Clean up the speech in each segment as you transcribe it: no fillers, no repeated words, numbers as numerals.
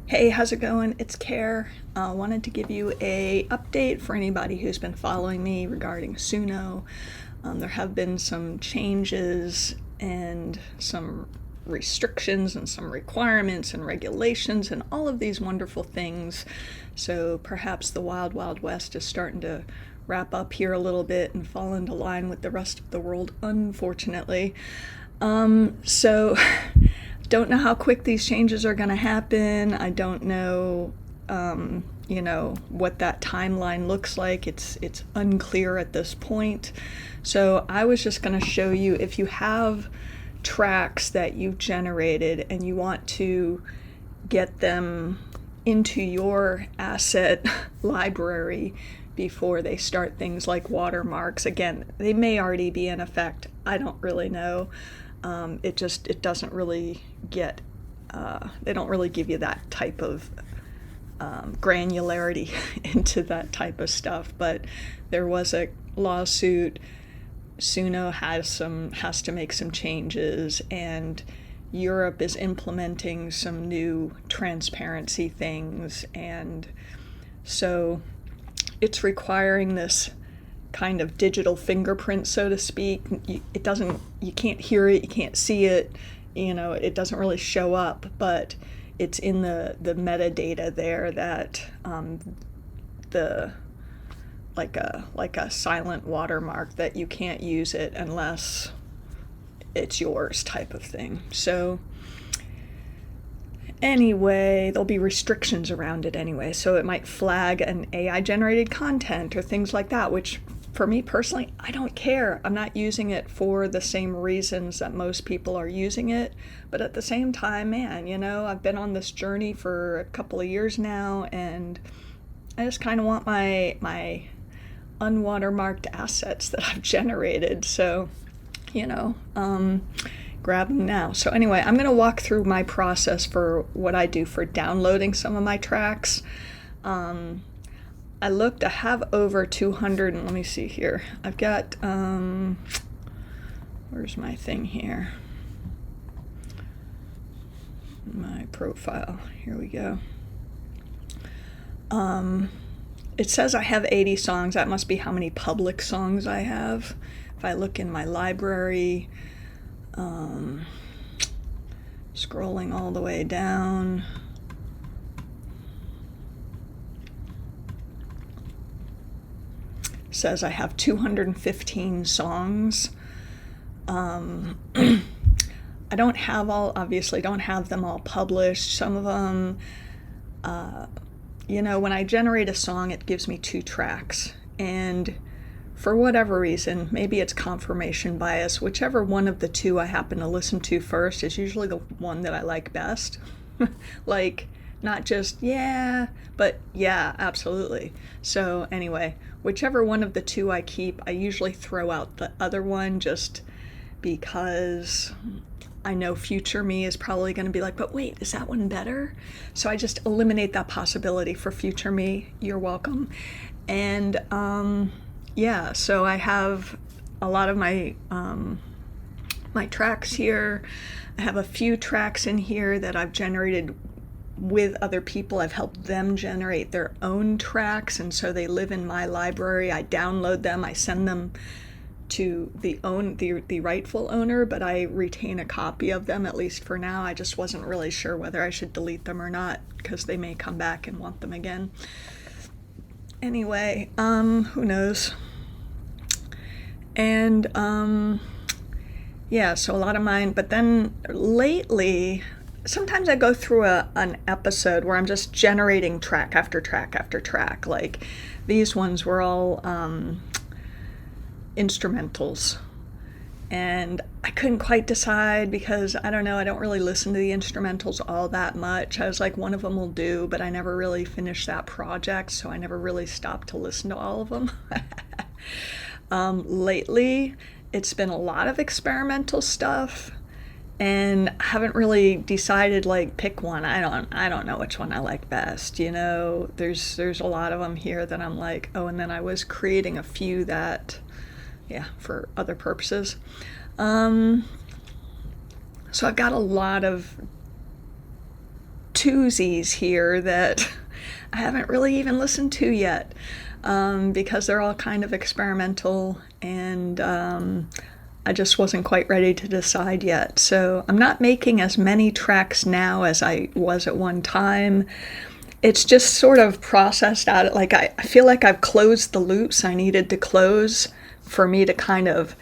Hey, how's it going? It's Care. Wanted to give you a update for anybody who's been following me regarding Suno. There have been some changes and some restrictions and some requirements and regulations and all of these wonderful things. So perhaps the Wild Wild West is starting to wrap up here a little bit and fall into line with the rest of the world, unfortunately. So don't know how quick these changes are going to happen. I don't know, what that timeline looks like. It's unclear at this point. So I was just going to show you, if you have tracks that you've generated and you want to get them into your asset library before they start things like watermarks. Again, they may already be in effect. I don't really know. It doesn't really get, they don't really give you that type of granularity into that type of stuff. But there was a lawsuit. Suno has to make some changes, and Europe is implementing some new transparency things, and so it's requiring this kind of digital fingerprint, so to speak. You can't hear it, you can't see it, it doesn't really show up, but it's in the metadata there that the like a silent watermark, that you can't use it unless it's yours type of thing. So anyway, there'll be restrictions around it anyway, so it might flag an AI generated content or things like that, which for me personally, I don't care. I'm not using it for the same reasons that most people are using it, but at the same time, man, I've been on this journey for a couple of years now, and I just kind of want my unwatermarked assets that I've generated, so grab them now. So anyway, I'm going to walk through my process for what I do for downloading some of my tracks. I looked, I have over 200, and let me see here. I've got, where's my thing here? My profile, here we go. It says I have 80 songs. That must be how many public songs I have. If I look in my library, scrolling all the way down, says I have 215 songs. I obviously don't have them all published. Some of them, when I generate a song, it gives me 2 tracks, and for whatever reason, maybe it's confirmation bias, whichever one of the 2 I happen to listen to first is usually the one that I like best. Like, not just, yeah, but yeah, absolutely. So anyway, whichever one of the 2 I keep, I usually throw out the other one, just because I know future me is probably going to be like, but wait, is that one better? So I just eliminate that possibility for future me. You're welcome. And so I have a lot of my my tracks here. I have a few tracks in here that I've generated with other people. I've helped them generate their own tracks, and so they live in my library. I download them, I send them to the rightful owner, but I retain a copy of them, at least for now. I just wasn't really sure whether I should delete them or not, because they may come back and want them again. Anyway, who knows? And so a lot of mine, but then lately, sometimes I go through an episode where I'm just generating track after track after track. Like, these ones were all instrumentals, and I couldn't quite decide, because I don't know, I don't really listen to the instrumentals all that much. I was like, one of them will do, but I never really finished that project, so I never really stopped to listen to all of them. Lately, it's been a lot of experimental stuff, and I haven't really decided, like, pick one. I don't know which one I like best. There's a lot of them here that I'm like, oh, and then I was creating a few that, for other purposes. So I've got a lot of twosies here that I haven't really even listened to yet, because they're all kind of experimental, and I just wasn't quite ready to decide yet. So I'm not making as many tracks now as I was at one time. It's just sort of processed out. Like I feel like I've closed the loops I needed to close for me to kind of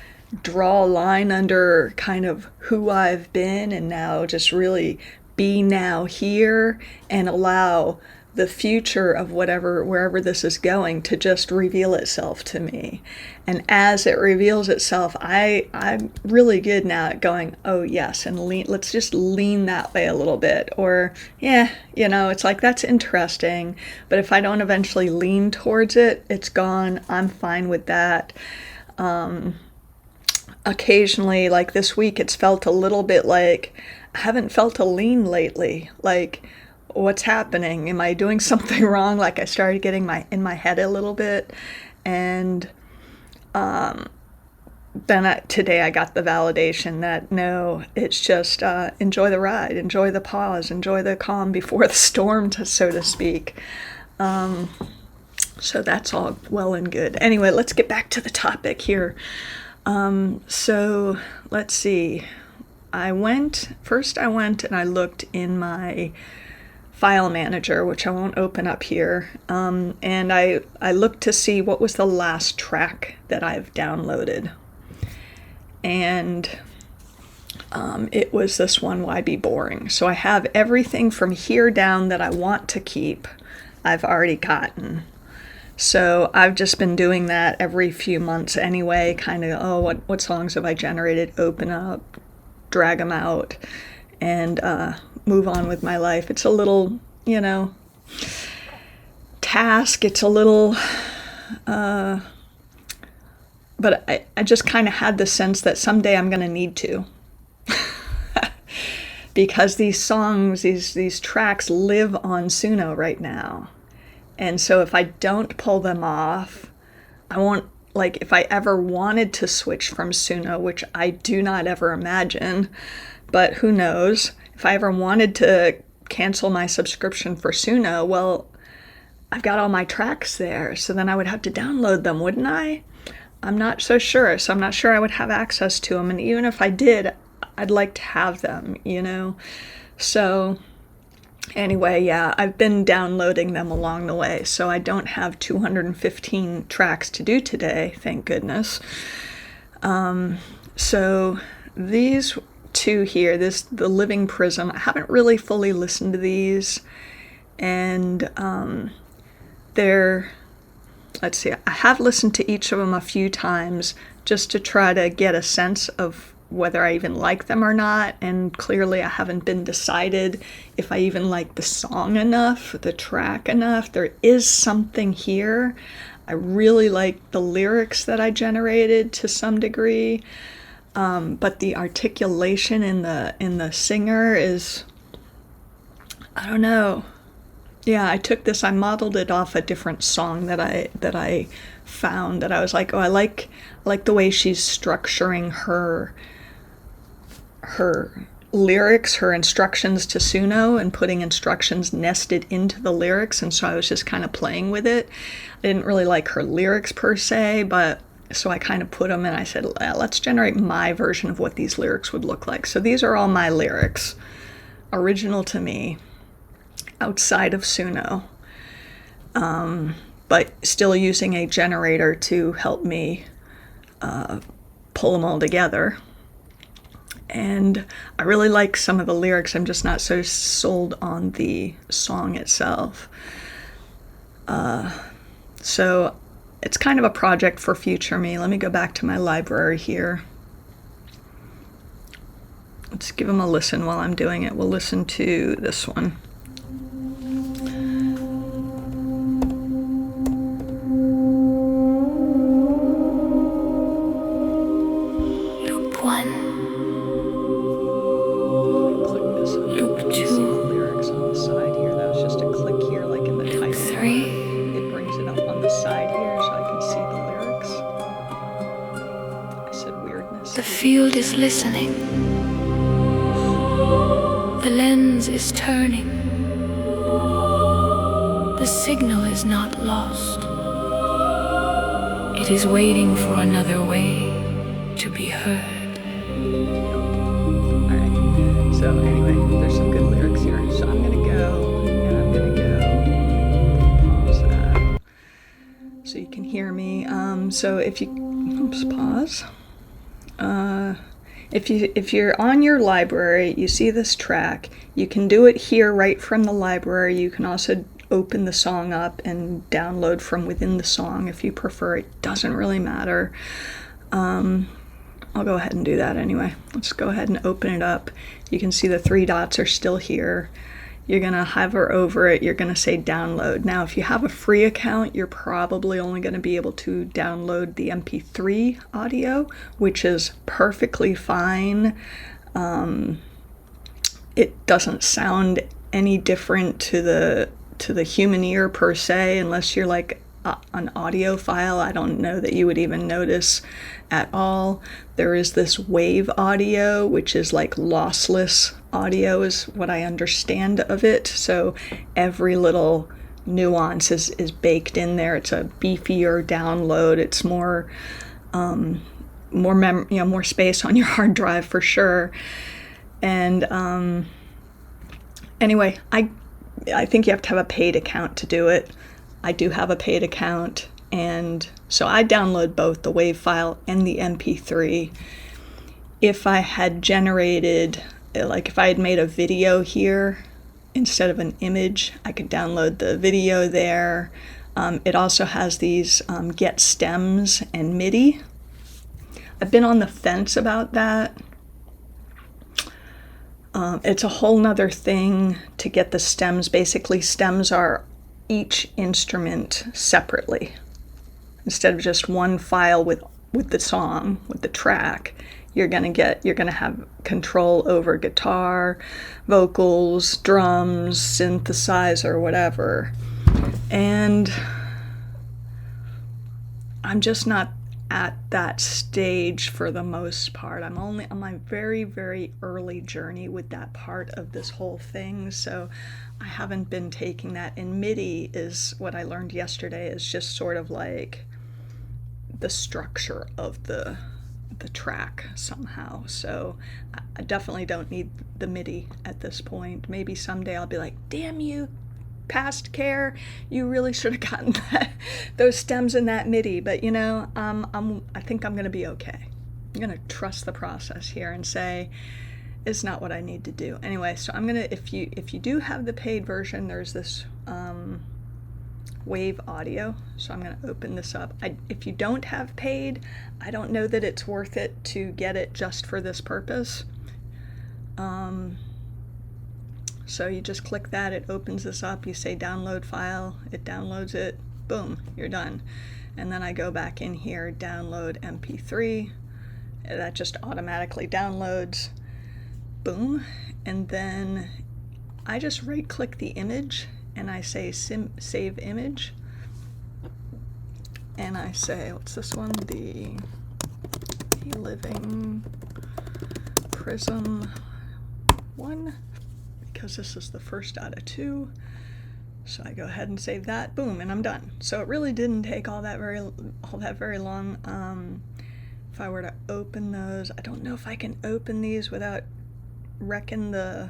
draw a line under kind of who I've been, and now just really be now here and allow the future of wherever this is going to just reveal itself to me. And as it reveals itself, I'm really good now at going, oh yes, and let's just lean that way a little bit. Or yeah, it's like, that's interesting, but if I don't eventually lean towards it, it's gone. I'm fine with that. Occasionally, like this week, it's felt a little bit like I haven't felt a lean lately. Like, what's happening? Am I doing something wrong? Like I started getting in my head a little bit, and then today I got the validation that no, it's just enjoy the ride, enjoy the pause, enjoy the calm before the storm, so to speak. So that's all well and good. Anyway, let's get back to the topic here. So let's see. I went and I looked in my file manager, which I won't open up here, and I looked to see what was the last track that I've downloaded, and it was this one, Why Be Boring. So I have everything from here down that I want to keep, I've already gotten. So I've just been doing that every few months anyway, kind of, what songs have I generated, open up, drag them out, and move on with my life. It's a little, task. It's a little, but I just kind of had the sense that someday I'm going to need to. Because these songs, these tracks live on Suno right now. And so if I don't pull them off, I won't, like, if I ever wanted to switch from Suno, which I do not ever imagine, but who knows, if I ever wanted to cancel my subscription for Suno, well, I've got all my tracks there, so then I would have to download them, wouldn't I? I'm not so sure, so I'm not sure I would have access to them, and even if I did, I'd like to have them, So anyway, yeah, I've been downloading them along the way, so I don't have 215 tracks to do today, thank goodness. So these two here, the Living Prism, I haven't really fully listened to these, and let's see, I have listened to each of them a few times just to try to get a sense of whether I even like them or not, and clearly I haven't been decided if I even like the song enough, the track enough. There is something here. I really like the lyrics that I generated to some degree, but the articulation in the singer is, I don't know. Yeah, I modeled it off a different song that I found that I was like, oh, I like the way she's structuring her lyrics, her instructions to Suno, and putting instructions nested into the lyrics, and so I was just kind of playing with it. I didn't really like her lyrics per se, but so I kind of put them, and I said, let's generate my version of what these lyrics would look like. So these are all my lyrics, original to me, outside of Suno, but still using a generator to help me pull them all together. And I really like some of the lyrics. I'm just not so sold on the song itself. So it's kind of a project for future me. Let me go back to my library here. Let's give them a listen while I'm doing it. We'll listen to this one. The field is listening. The lens is turning. The signal is not lost. It is waiting for another way to be heard. Alright, so anyway, there's some good lyrics here. So I'm gonna go, and I'm gonna go, pause that, so you can hear me. So if you, oops, pause. If you're on your library, you see this track, you can do it here right from the library. You can also open the song up and download from within the song if you prefer. It doesn't really matter. I'll go ahead and do that anyway. Let's go ahead and open it up. You can see the 3 dots are still here. You're gonna hover over it, you're gonna say download. Now if you have a free account, you're probably only gonna be able to download the MP3 audio, which is perfectly fine. It doesn't sound any different to the human ear per se, unless you're like an audiophile. I don't know that you would even notice at all. There is this wave audio, which is like lossless audio is what I understand of it. So every little nuance is baked in there. It's a beefier download. It's more more space on your hard drive for sure. And anyway, I think you have to have a paid account to do it. I do have a paid account, and so I download both the WAV file and the MP3. If I had generated, like if I had made a video here instead of an image, I could download the video there. It also has these get stems and MIDI. I've been on the fence about that. It's a whole nother thing to get the stems. Basically, stems are each instrument separately. Instead of just one file with the song, with the track, you're gonna have control over guitar, vocals, drums, synthesizer, whatever. And I'm just not at that stage for the most part. I'm only on my very, very early journey with that part of this whole thing, so I haven't been taking that. And MIDI is what I learned yesterday, is just sort of like the structure of the track somehow. So I definitely don't need the MIDI at this point. Maybe someday I'll be like, damn you, past care, you really should have gotten those stems in that MIDI. But you know, I think I'm gonna be okay. I'm gonna trust the process here and say it's not what I need to do. Anyway, so I'm gonna, if you do have the paid version, there's this wave audio. So I'm gonna open this up. If you don't have paid, I don't know that it's worth it to get it just for this purpose. So you just click that, it opens this up, you say download file, it downloads it, boom, you're done. And then I go back in here, download MP3, that just automatically downloads, boom. And then I just right click the image and I say save image. And I say, what's this one? The Living Prism one, because this is the first out of 2. So I go ahead and save that, boom, and I'm done. So it really didn't take all that very long. If I were to open those, I don't know if I can open these without wrecking the,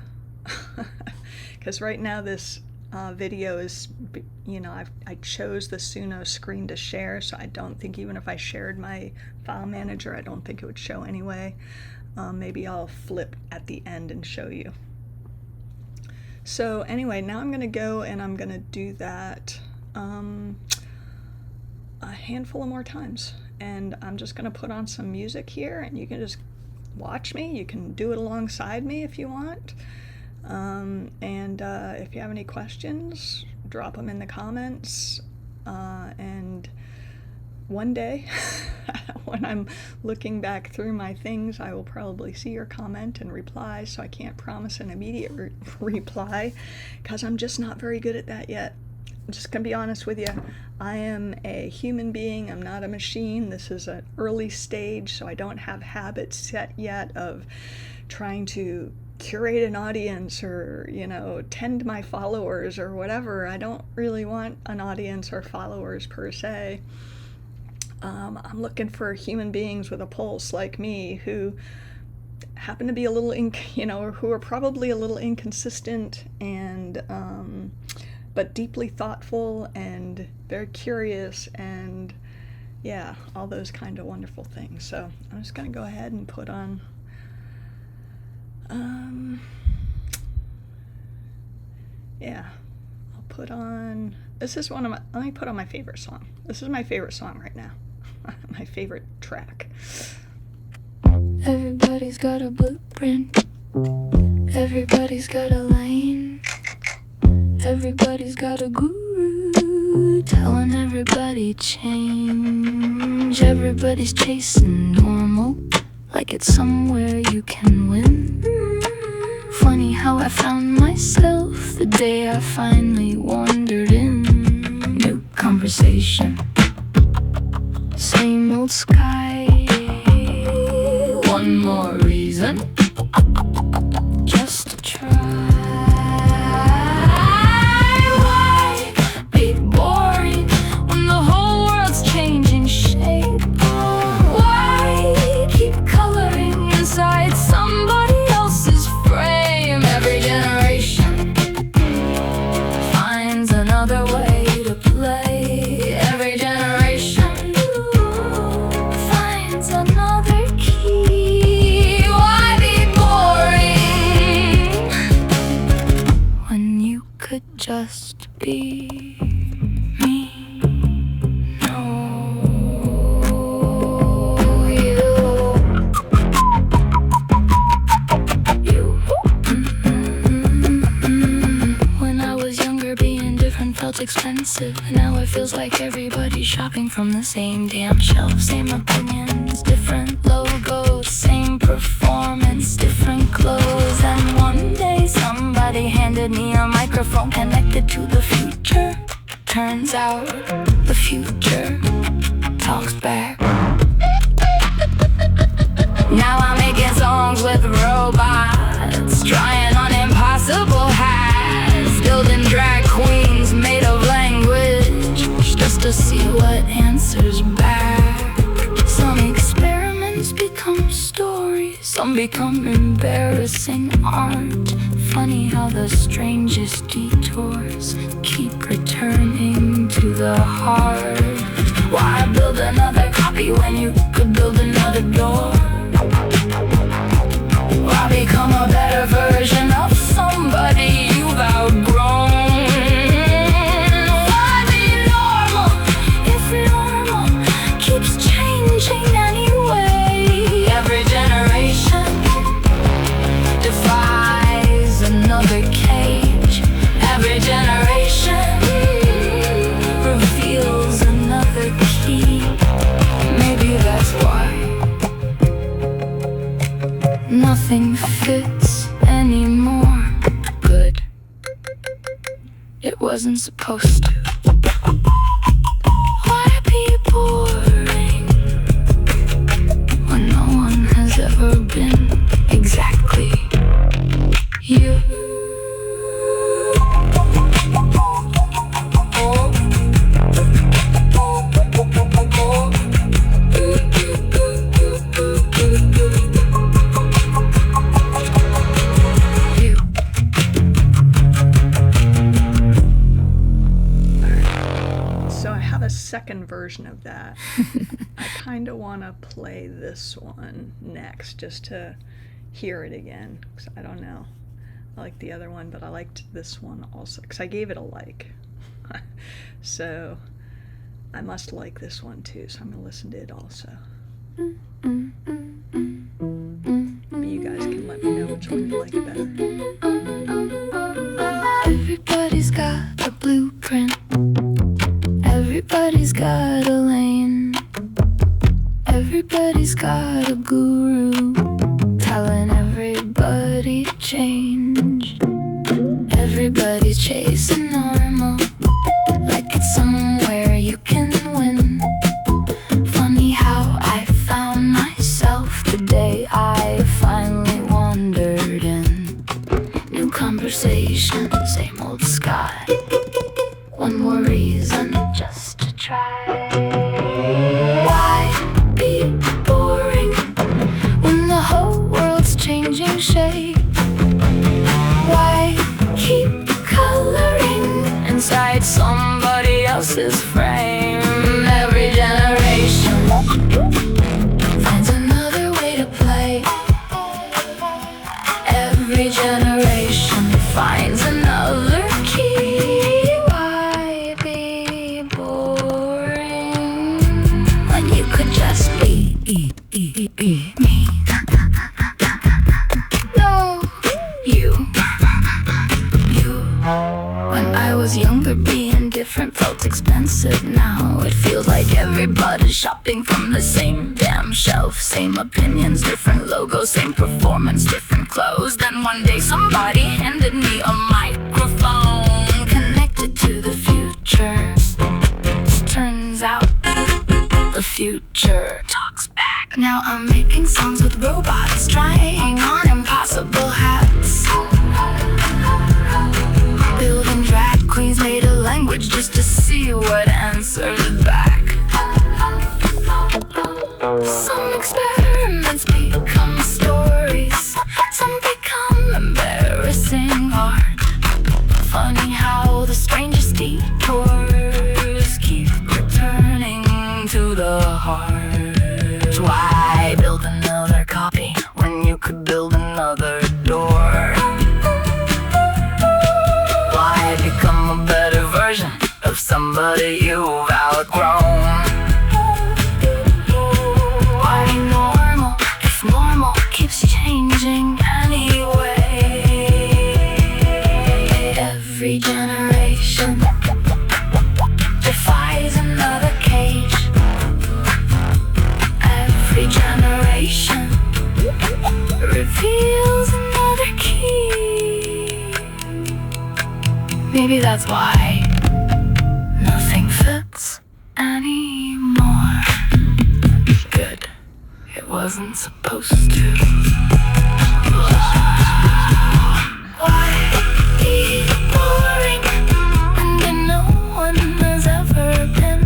because right now this video is, you know, I chose the Suno screen to share, so I don't think even if I shared my file manager, I don't think it would show anyway. Maybe I'll flip at the end and show you. So anyway, now I'm gonna go and I'm gonna do that a handful of more times. And I'm just gonna put on some music here and you can just watch me. You can do it alongside me if you want. If you have any questions, drop them in the comments. And one day, when I'm looking back through my things, I will probably see your comment and reply, so I can't promise an immediate reply, because I'm just not very good at that yet. I'm just gonna be honest with you. I am a human being, I'm not a machine. This is an early stage, so I don't have habits set yet of trying to curate an audience or, tend my followers or whatever. I don't really want an audience or followers per se. I'm looking for human beings with a pulse like me who happen to be a little, who are probably a little inconsistent and, but deeply thoughtful and very curious and, yeah, all those kind of wonderful things. So I'm just going to go ahead and put on, I'll put on, this is let me put on my favorite song. This is my favorite song right now. My favorite track. Everybody's got a blueprint. Everybody's got a lane. Everybody's got a guru telling everybody change. Everybody's chasing normal like it's somewhere you can win. Funny how I found myself the day I finally wandered in. New conversation, same old sky. One more reason just to try. Why be boring when the whole world's changing shape? Why keep coloring inside somebody else's frame? Every generation finds another way to play. Every generation finds another key. Why be boring when you could just be me? No, you. When I was younger, being different felt expensive. Now it feels like everybody's shopping from the same damn shelf. Same opinions, different logos, same performance, different clothes. And one day somebody handed me a microphone connected to the future. Turns out the future talks back. Now I'm making songs with robots, trying on impossible hats, building drag queens made of language just to see what answers back. Some experiments become stories, some become embarrassing art. Funny how the strangest detours keep returning to the heart. Why build another copy when you could build another door? Why become a better version of somebody you've outgrown? Why be normal if normal keeps changing anyway? Every generation defies another cage. Every generation reveals another key. Maybe that's why nothing fits anymore. Good. It wasn't supposed to. Why be boring when no one has ever been exactly you? Second version of that. I kind of want to play this one next just to hear it again, because I don't know, I like the other one, but I liked this one also because I gave it a like. So I must like this one too, so I'm gonna listen to it also. Maybe you guys can let me know which one you like better. Everybody's got a blueprint. Everybody's got a lane. Everybody's got a guru telling everybody to change. Everybody's chasing normal like it's somewhere you can win. Funny how I found myself the day I finally wandered in. got one more reason just to try. Why be boring when the whole world's changing shape? Why keep coloring inside somebody else's frame? Every generation finds another way to play. Every generation finds another key. Why be boring when you could just be me? No, you. When I was younger, being different felt expensive. Now it feels like everybody's shopping from the same damn shelf. Same opinions, different logos, same performance, different clothes. Then one day somebody handed me a microphone connected to the future. Turns out the future talks back. Now I'm making songs with robots, trying on impossible hats. Building drag queens made a language just to see what answers back. Some experiments become stories, some become embarrassing art. Funny how the strangest detours keep returning to the heart. Why build another copy when you could build another door? Why become a better version of somebody you've outgrown? Why be normal if normal keeps changing anyway? Every generation defies another cage. Every generation reveals another key. Maybe that's why nothing fits anymore. Good, it wasn't supposed to. Why be boring when no one has ever been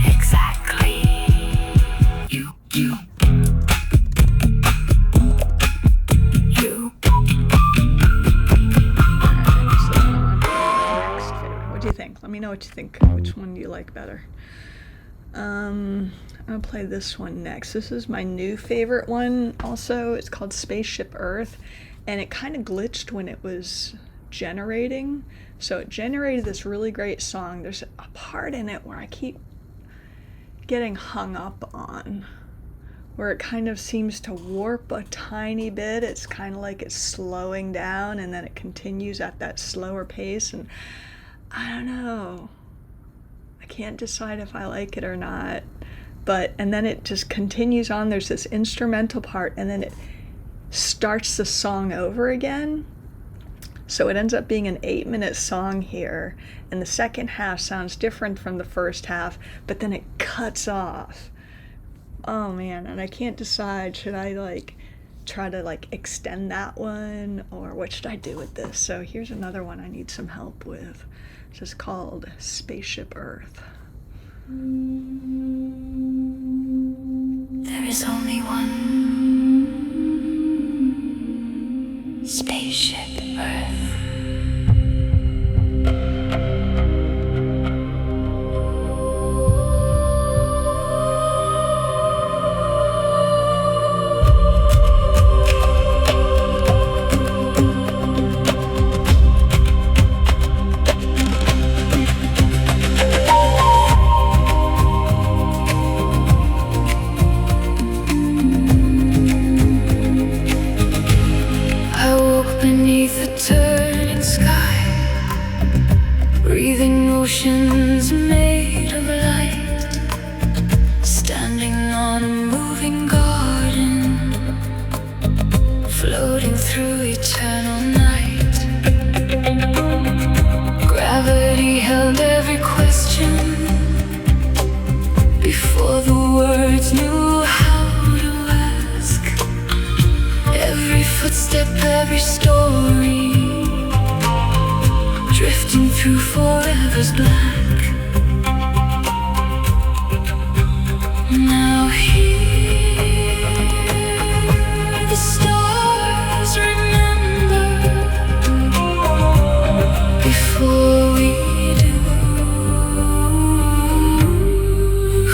exactly you? What do you think? Let me know what you think. Which one do you like better? I'm gonna play this one next. This is my new favorite one also. It's called Spaceship Earth, and it kind of glitched when it was generating. So it generated this really great song. There's a part in it where I keep getting hung up on, where it kind of seems to warp a tiny bit. It's kind of like it's slowing down and then it continues at that slower pace, and I don't know. I can't decide if I like it or not. And then it just continues on. There's this instrumental part and then it starts the song over again. So it ends up being an 8-minute song here, and the second half sounds different from the first half, but then it cuts off. Oh man, and I can't decide, should I try to extend that one, or what should I do with this? So here's another one I need some help with. It's just called Spaceship Earth. There is only one spaceship Earth. Oceans made of light, standing on a moving garden, floating through eternal night. Gravity held every question before the words knew how to ask. Every footstep, every story, drifting through forever's black. Now hear the stars remember before we do.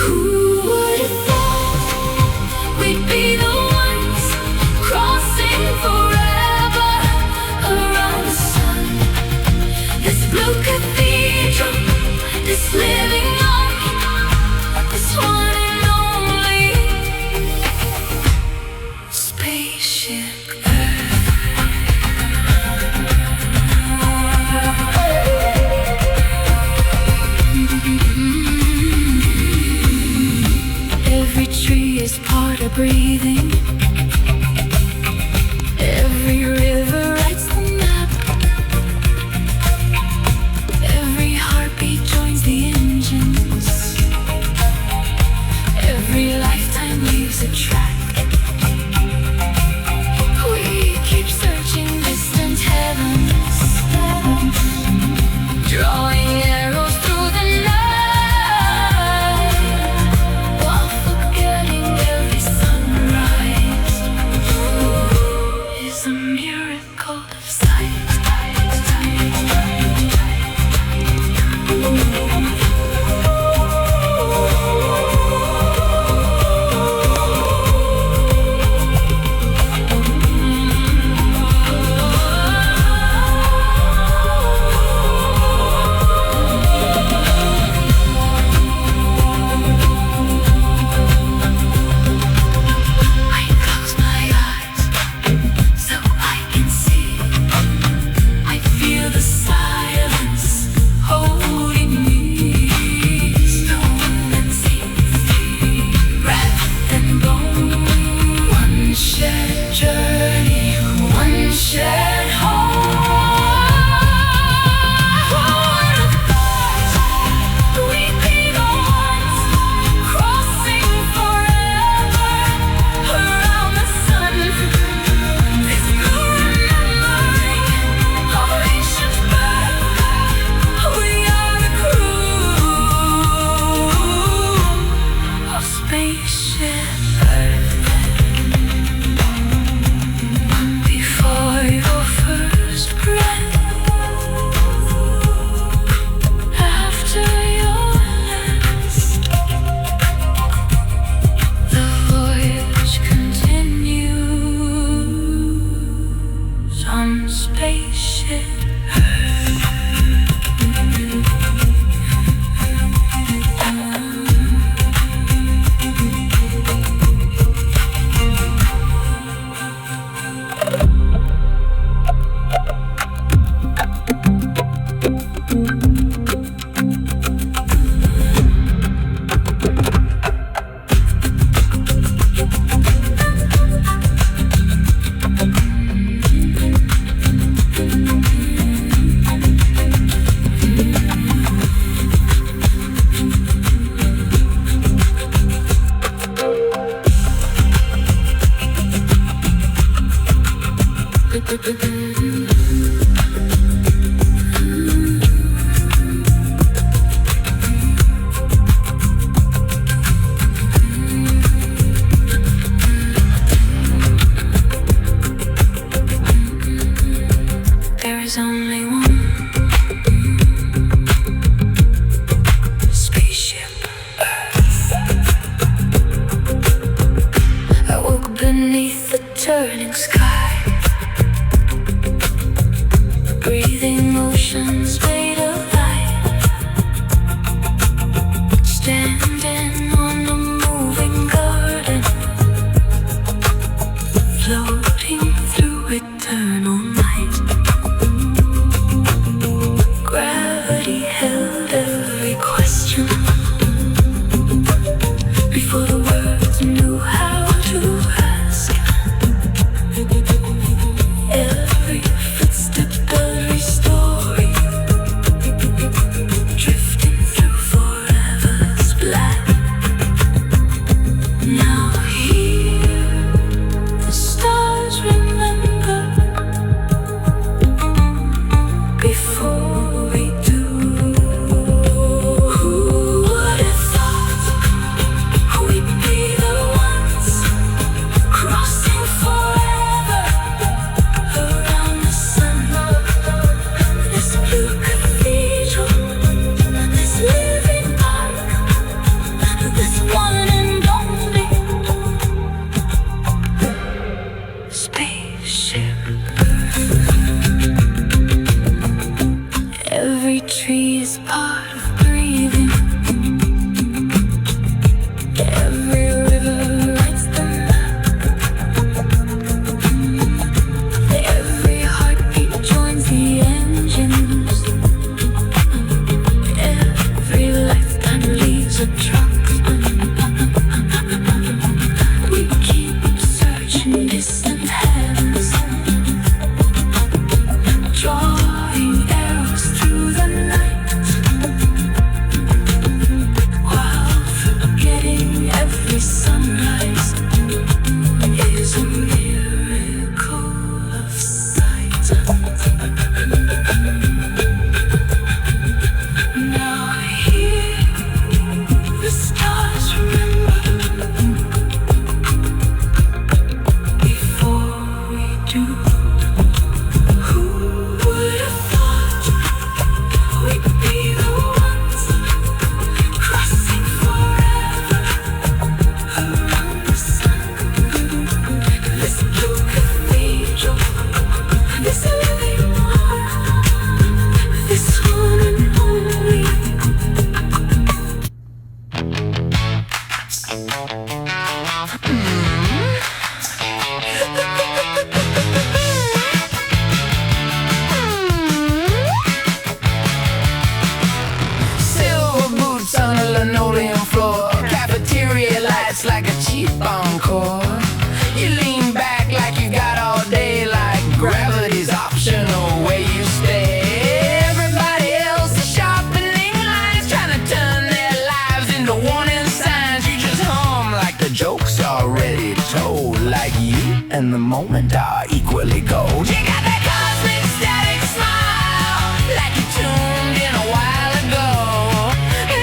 Who would have thought we'd be the ones crossing forever around the sun? This blue cathedral, this living army, this one and only spaceship Earth. Every tree is part of breathing. Every river writes the map. Every heartbeat joins the engine. Every tree is part of breathing. Every river writes the map. Every heartbeat joins the engines. Every lifetime leaves a track. We keep searching distant heavens, drawing arrows through the night, while forgetting every sunrise is a miracle of sight. Now I hear the stars remember. Before we do, who would have thought we'd be the ones crossing forever around the sun? This blue cathedral, this living water, this one and only. Silver boots on a linoleum floor, cafeteria lights like a cheap encore. You lean back like you got all day, like gravity's optional where you stay. Everybody else is sharpening lines, trying to turn their lives into warning signs. You just hum like the joke's already told, like you and the moment are equally gold. You got that cosmic static smile, like you tuned in a while ago.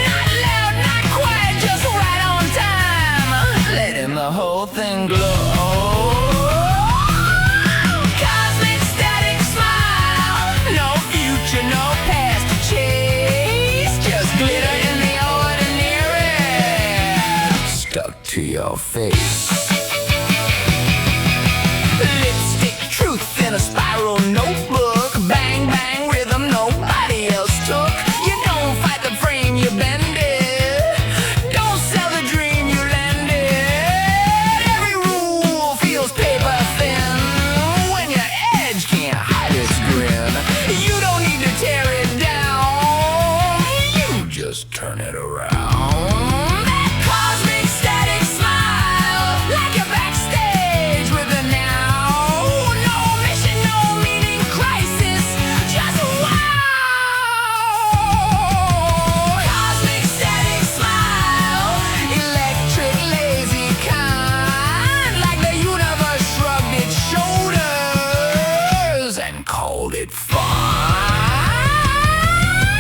Not loud, not quiet, just right on time, letting the whole thing glow. Cosmic static smile, no future, no past to chase, just glitter in the ordinary, stuck to your face. Lipstick truth in a spiral notebook, bang bang rhythm nobody else took. You don't fight the frame, you bend it. Don't sell the dream, you lend it. Every rule feels paper thin when your edge can't hide its grin. You don't need to tear it down, you just turn it around. That cosmic static smile, like you're backstage with a now. No mission, no meaning, crisis, just wow. Cosmic static smile, electric lazy kind, like the universe shrugged its shoulders and called it fun.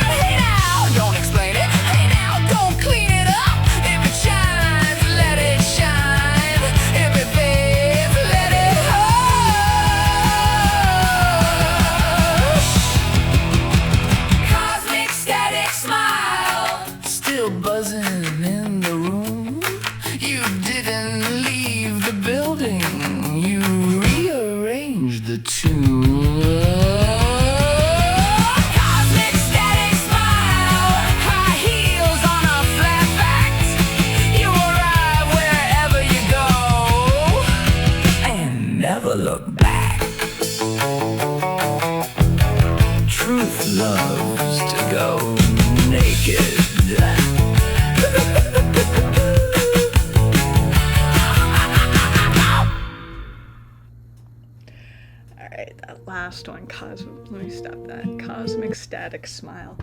Hey now, don't explain it. Hey now, don't clean it up. If it shines, let it shine. If it fades, let it hush. Cosmic static smile, still buzzing in the room. You didn't leave the building, you rearranged the tune. Cosmic static smile, high heels on a flat back. You arrive wherever you go and never look back. Truth loves to go naked. All right, that last one, let me stop that. Cosmic static smile.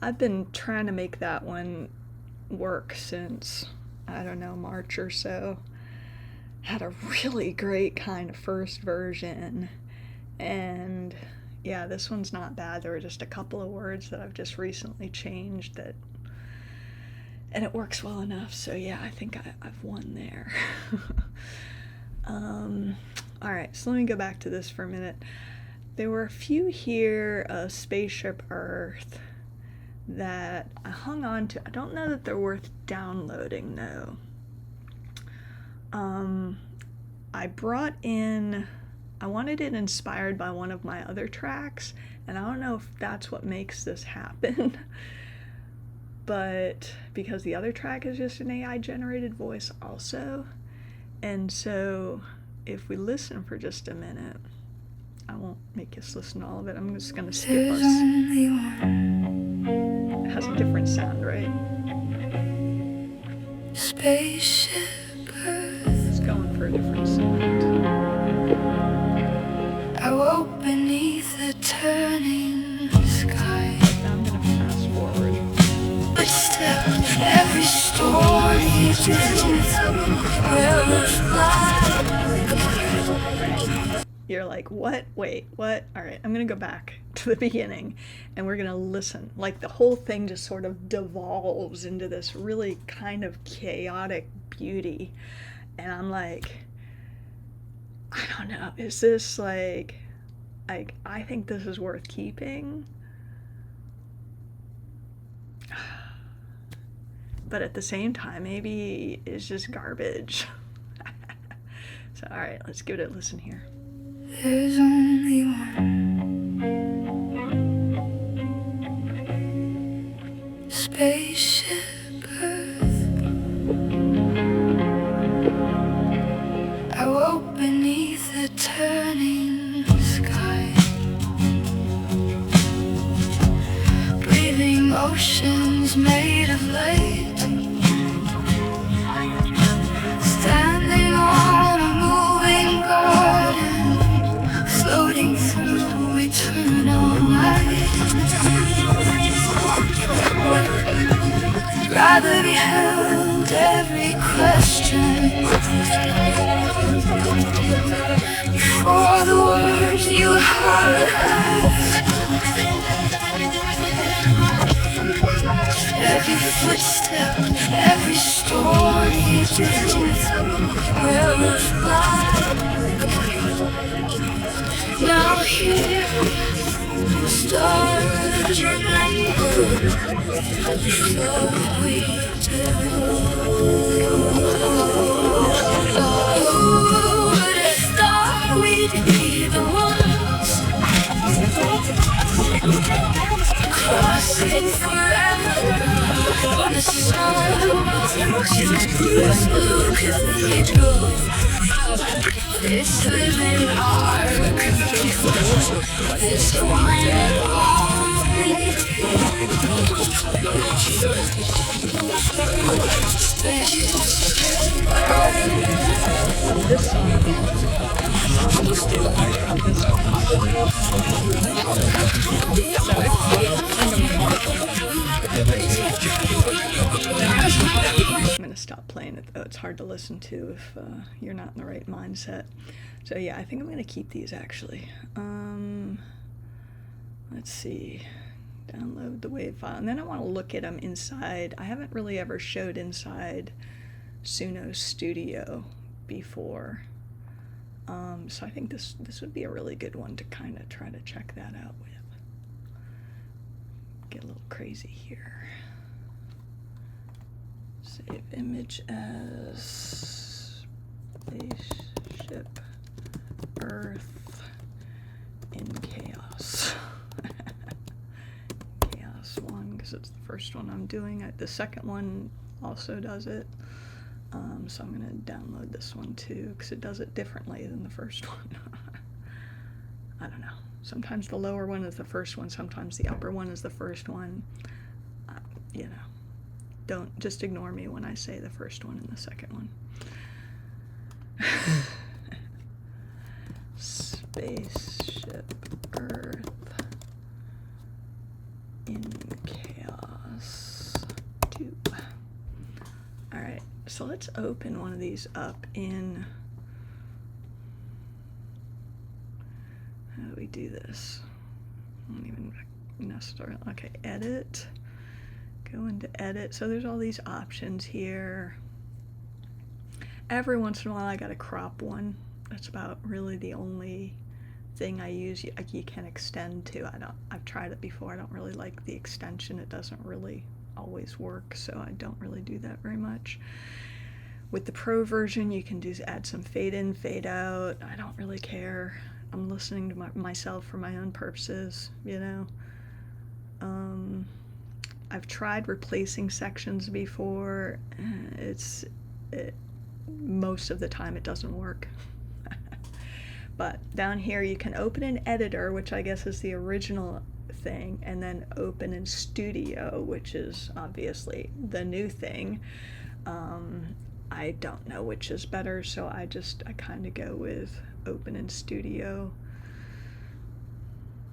I've been trying to make that one work since, I don't know, March or so. Had a really great kind of first version, and yeah, this one's not bad. There were just a couple of words that I've just recently changed and it works well enough. So yeah, I think I've won there. All right, so let me go back to this for a minute. There were a few here, Spaceship Earth, that I hung on to. I don't know that they're worth downloading though. I wanted it inspired by one of my other tracks, And I don't know if that's what makes this happen, but because the other track is just an AI generated voice also. And so if we listen for just a minute, I won't make us listen to all of it. I'm just going to skip us. It has a different sound, right? Spaceship. It's going for a different sound. I woke beneath the turning sky. Now I'm going to fast forward. But still, every story will fly. You're like, what? Wait, what? All right, I'm going to go back to the beginning and we're going to listen. Like the whole thing just sort of devolves into this really kind of chaotic beauty. And I'm like, I don't know, is this like I think this is worth keeping. But at the same time, maybe it's just garbage. So, all right, let's give it a listen here. There's only one spaceship Earth. I woke beneath the turning sky, breathing oceans made of light. Standing on a moving garden, floating through eternal light. Gravity held every question for the words you heard. Every footstep, every story will fly. Now here, stars remember, so we do. Who would have thought we'd be the ones crossing forever on the sun? Blue cathedral, this living arc, this one and only. This song. I'm going to stop playing it though. It's hard to listen to if you're not in the right mindset. So yeah, I think I'm going to keep these actually. Let's see. Download the WAV file. And then I want to look at them inside. I haven't really ever showed inside Suno Studio before. So I think this would be a really good one to kind of try to check that out with. Get a little crazy here. Save image as Spaceship Earth in Chaos. Chaos 1, because it's the first one I'm doing. The second one also does it. So I'm going to download this one too, because it does it differently than the first one. I don't know. Sometimes the lower one is the first one, sometimes the upper one is the first one. You know, don't just ignore me when I say the first one and the second one. Spaceship Earth in Chaos 2. Alright, so let's open one of these up in... How do we do this? I don't even necessarily... Okay, edit. Go into edit. So there's all these options here. Every once in a while I gotta crop one. That's about really the only thing I use. You can extend to. I've tried it before. I don't really like the extension. It doesn't really always work, so I don't really do that very much. With the Pro version, you can add some fade in, fade out. I don't really care. I'm listening to myself for my own purposes, you know. I've tried replacing sections before. Most of the time it doesn't work. But down here you can open an editor, which I guess is the original thing, and then open in Studio, which is obviously the new thing. I don't know which is better, so I kind of go with open in Studio.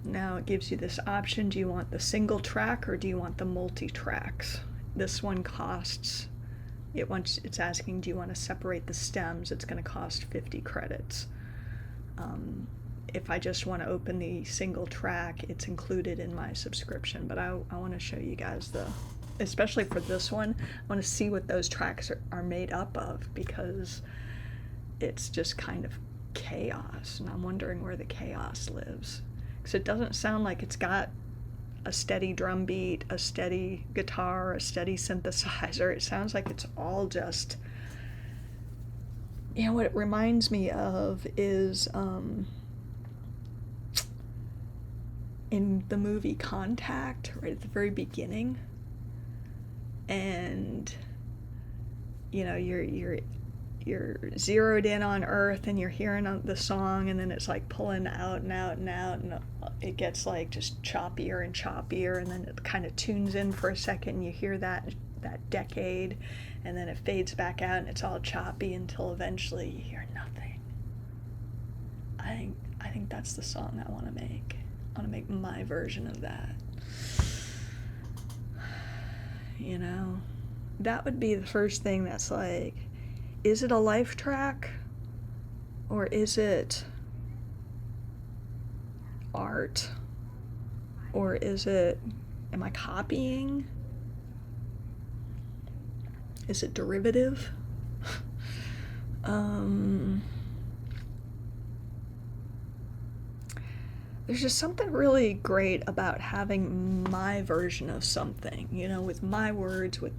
Now it gives you this option: do you want the single track or do you want the multi-tracks? This one costs, it's asking, do you want to separate the stems? It's going to cost 50 credits. If I just want to open the single track, it's included in my subscription, but I want to show you guys especially for this one, I want to see what those tracks are made up of, because it's just kind of chaos, and I'm wondering where the chaos lives. Because it doesn't sound like it's got a steady drum beat, a steady guitar, a steady synthesizer. It sounds like it's all just, you know, what it reminds me of is in the movie Contact, right at the very beginning, and you know, you're zeroed in on Earth and you're hearing the song, and then it's like pulling out and out and out, and it gets like just choppier and choppier, and then it kind of tunes in for a second and you hear that decade, and then it fades back out and it's all choppy until eventually you hear nothing. I think that's the song I want to make. I want to make my version of that. You know, that would be the first thing that's like, is it a life track or is it art, or am I copying? Is it derivative? There's just something really great about having my version of something, you know, with my words, with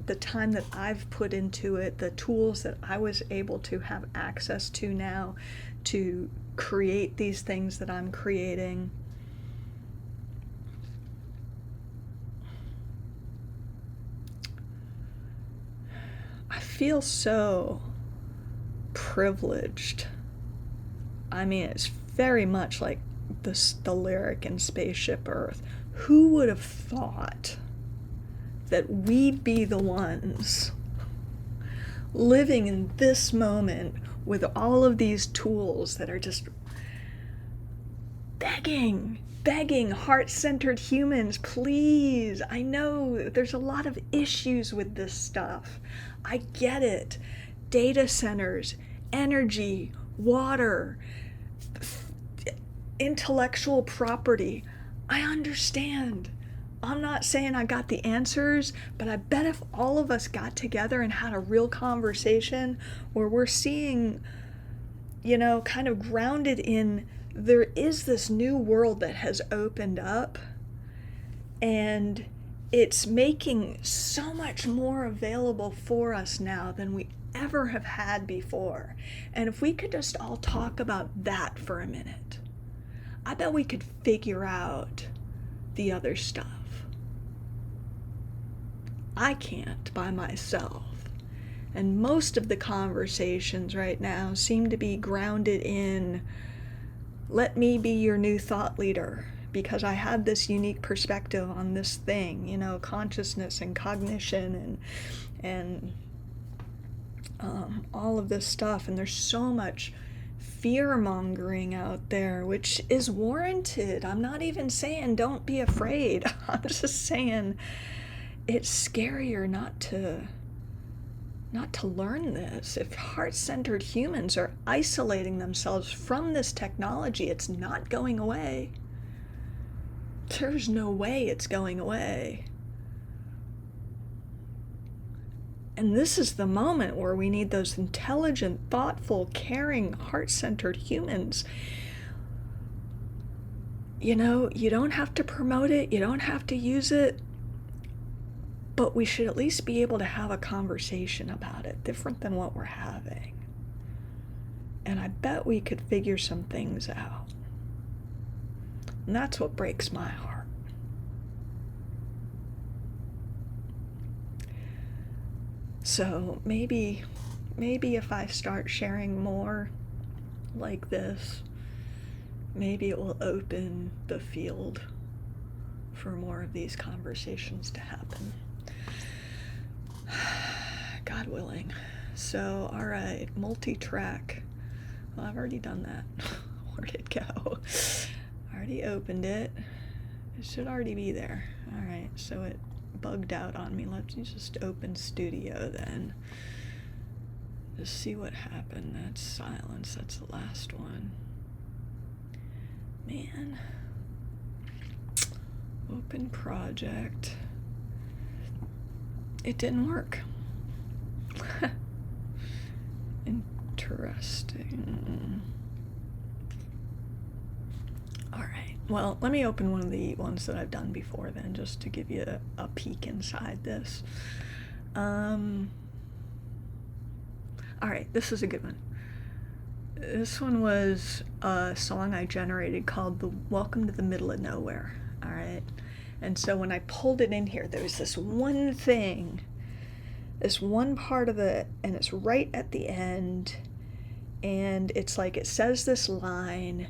the time that I've put into it, the tools that I was able to have access to now to create these things that I'm creating. I feel so privileged. I mean, it's very much like the lyric in Spaceship Earth. Who would have thought that we'd be the ones living in this moment with all of these tools that are just begging, heart-centered humans, please. I know there's a lot of issues with this stuff. I get it. Data centers, energy, water, intellectual property. I understand. I'm not saying I got the answers, but I bet if all of us got together and had a real conversation where we're seeing, you know, kind of grounded in, there is this new world that has opened up, and it's making so much more available for us now than we ever have had before. And if we could just all talk about that for a minute, I bet we could figure out the other stuff. I can't by myself. And most of the conversations right now seem to be grounded in, let me be your new thought leader because I have this unique perspective on this thing, you know, consciousness and cognition and all of this stuff. And there's so much fear-mongering out there, which is warranted. I'm not even saying don't be afraid. I'm just saying it's scarier not to learn this. If heart-centered humans are isolating themselves from this technology, it's not going away. There's no way it's going away. And this is the moment where we need those intelligent, thoughtful, caring, heart-centered humans. You know, you don't have to promote it, you don't have to use it, but we should at least be able to have a conversation about it, different than what we're having. And I bet we could figure some things out. And that's what breaks my heart. So maybe if I start sharing more like this, maybe it will open the field for more of these conversations to happen. God willing. So, all right, multi-track. Well, I've already done that. Where'd it go? I already opened it. It should already be there. All right, so it bugged out on me. Let's just open Studio then. Just see what happened. That's silence. That's the last one. Man. Open project. It didn't work. Interesting. Alright, well, let me open one of the ones that I've done before then, just to give you a peek inside this. Alright, this is a good one. This one was a song I generated called the Welcome to the Middle of Nowhere. Alright, and so when I pulled it in here, there was this one thing, this one part of it, and it's right at the end, and it's like it says this line,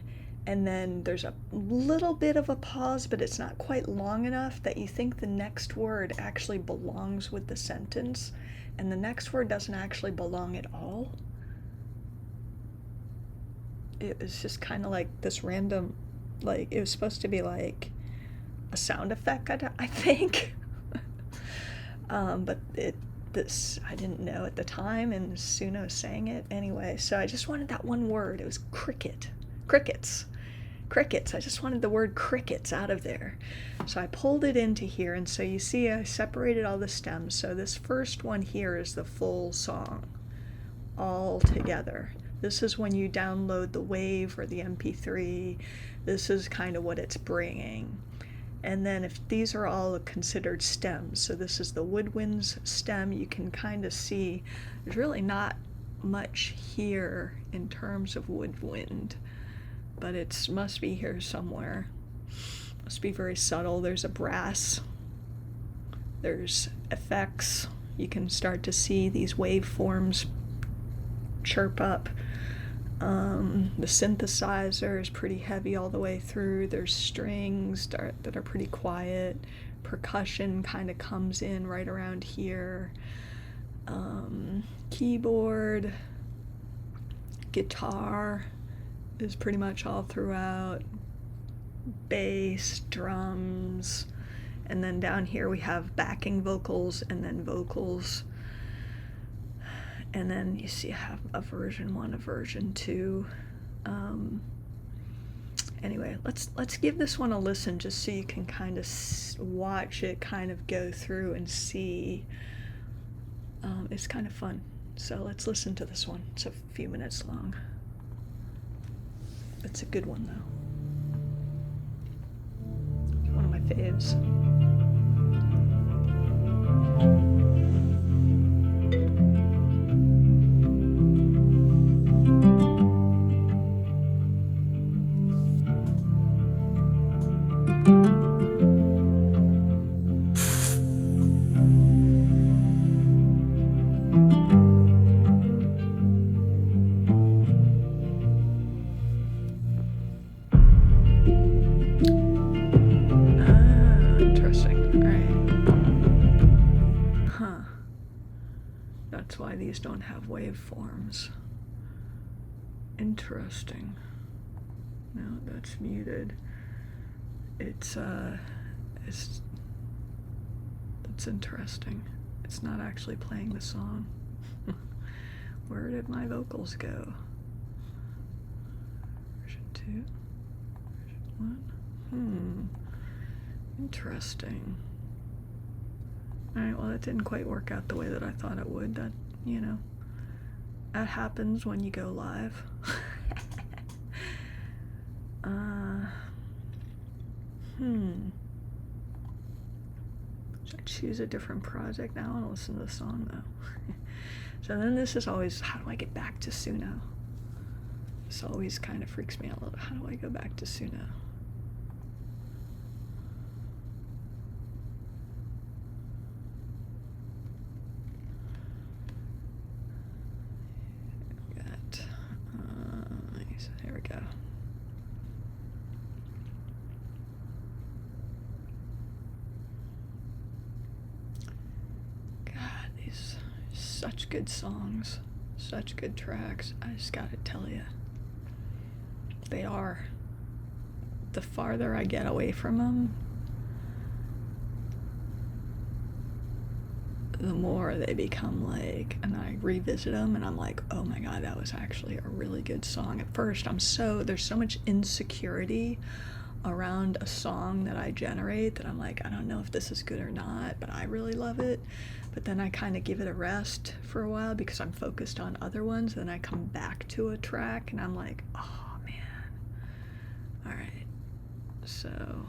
and then there's a little bit of a pause, but it's not quite long enough that you think the next word actually belongs with the sentence, and the next word doesn't actually belong at all. It was just kind of like this random, like, it was supposed to be like a sound effect, I think. But I didn't know at the time, and Suno sang it anyway. So I just wanted that one word. It was crickets. I just wanted the word crickets out of there. So I pulled it into here, and so you see I separated all the stems. So this first one here is the full song all together. This is when you download the WAV or the MP3. This is kind of what it's bringing. And then if these are all considered stems, so this is the woodwinds stem, you can kind of see there's really not much here in terms of woodwind, but it must be here somewhere. Must be very subtle. There's a brass, there's effects. You can start to see these waveforms chirp up. The synthesizer is pretty heavy all the way through. There's strings that are pretty quiet. Percussion kind of comes in right around here. Keyboard, guitar is pretty much all throughout. Bass, drums, and then down here we have backing vocals and then vocals. And then you see I have a version 1, a version 2. Anyway, let's give this one a listen just so you can kind of watch it kind of go through and see. It's kind of fun. So let's listen to this one. It's a few minutes long. It's a good one though. It's one of my faves. That's why these don't have waveforms. Interesting. No, that's muted. It's interesting. It's not actually playing the song. Where did my vocals go? Version 2? Version 1? Interesting. Alright, well, that didn't quite work out the way that I thought it would. That, that happens when you go live. Should I choose a different project now? I want to listen to the song, though. So then this is always, how do I get back to Suno? This always kind of freaks me out a little. How do I go back to Suno? Here we go. God, these are such good songs, such good tracks. I just gotta tell you, they are. The farther I get away from them, the more they become like, and I revisit them and I'm like, oh my God, that was actually a really good song. At first, there's so much insecurity around a song that I generate that I'm like, I don't know if this is good or not, but I really love it. But then I kind of give it a rest for a while because I'm focused on other ones. Then I come back to a track and I'm like, oh man. All right, so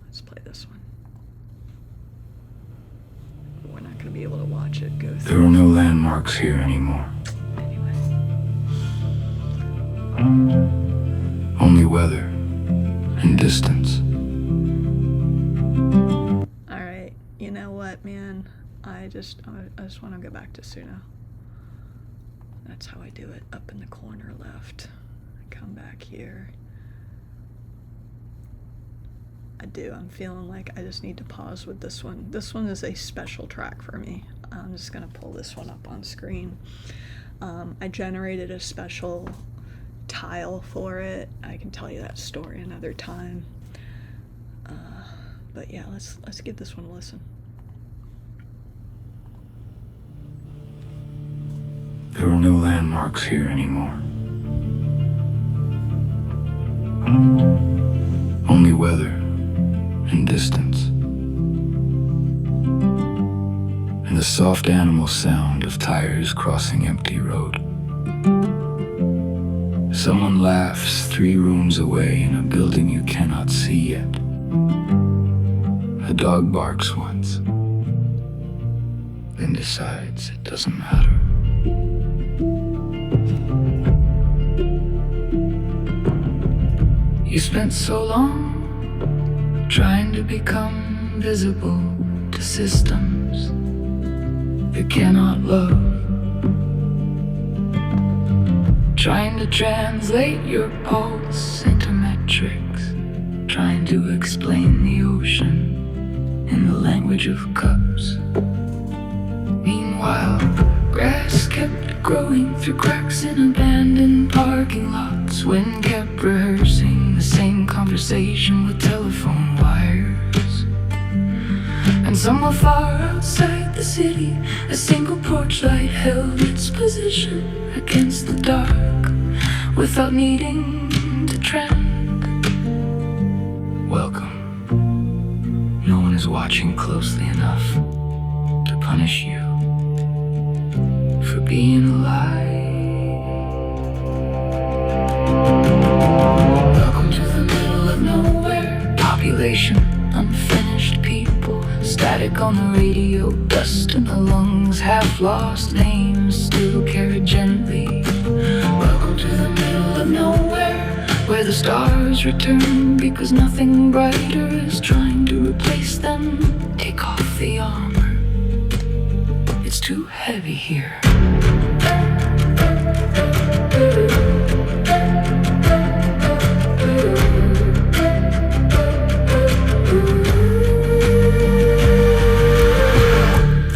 let's play this one. We're not going to be able to watch it go through. There are no landmarks here anymore. Anyway. Only weather and distance. Alright, you know what, man? I just want to go back to Suno. That's how I do it. Up in the corner left. I come back here. I do. I'm feeling like I just need to pause with this one. This one is a special track for me. I'm just going to pull this one up on screen. I generated a special tile for it. I can tell you that story another time. But yeah, let's give this one a listen. There are no landmarks here anymore. Only weather and distance, and the soft animal sound of tires crossing empty road. Someone laughs 3 rooms away in a building you cannot see yet. A dog barks once, then decides it doesn't matter. You spent so long trying to become visible to systems that cannot love, trying to translate your pulse into metrics, trying to explain the ocean in the language of cups. Meanwhile, grass kept growing through cracks in abandoned parking lots. Wind kept rehearsing the same conversation with telephone wires. And somewhere far outside the city, a single porch light held its position against the dark without needing to trend. Welcome. No one is watching closely enough to punish you for being alive. Welcome to the middle of nowhere. Population, unfinished people, static on the radio, dust in the lungs, half lost names still carried gently. Welcome to the middle of nowhere, where the stars return because nothing brighter is trying to replace them. Take off the armor, it's too heavy here.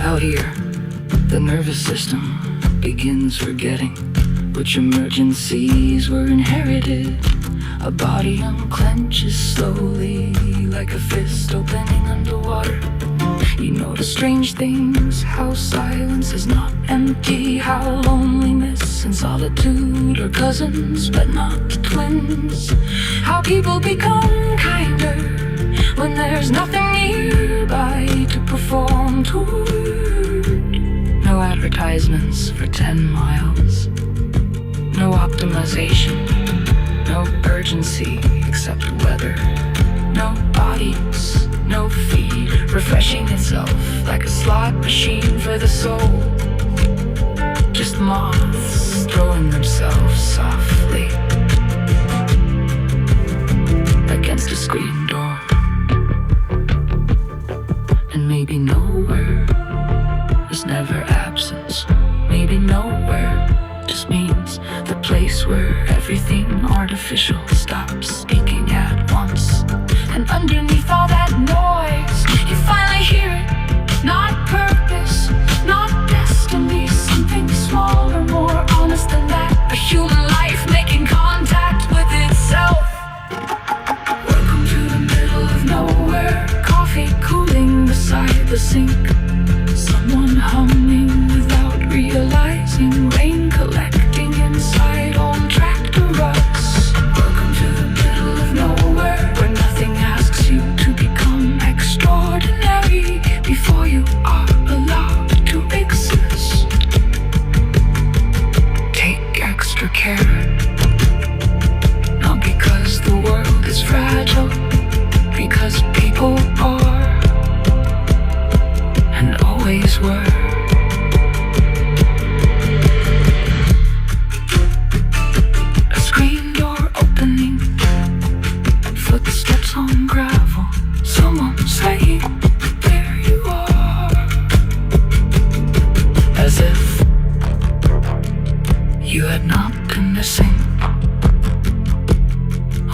Out here, the nervous system begins forgetting which emergencies were inherited. A body unclenches slowly, like a fist opening underwater. You notice strange things, how silence is not empty, how loneliness and solitude are cousins but not twins. How people become kinder when there's nothing nearby to perform toward. No advertisements for 10 miles, no optimization, no urgency except weather, no audience, no feed, refreshing itself like a slot machine for the soul. Just moths throwing themselves softly against a screen door. And maybe nowhere is never absence. Maybe nowhere just means the place where everything artificial stops speaking at once. And underneath all that noise, you finally hear it. Not purpose, not destiny, something smaller, more honest than that. A human life making contact with itself. Welcome to the middle of nowhere. Coffee cooling beside the sink. Someone humming without realizing. Rain collecting inside on tractor ruts. Welcome to the middle of nowhere, where nothing asks you to become extraordinary before you are allowed to exist. Take extra care, not because the world is fragile, because people are and always were. A screen door opening, footsteps on gravel, someone saying, there you are. As if you had not been missing,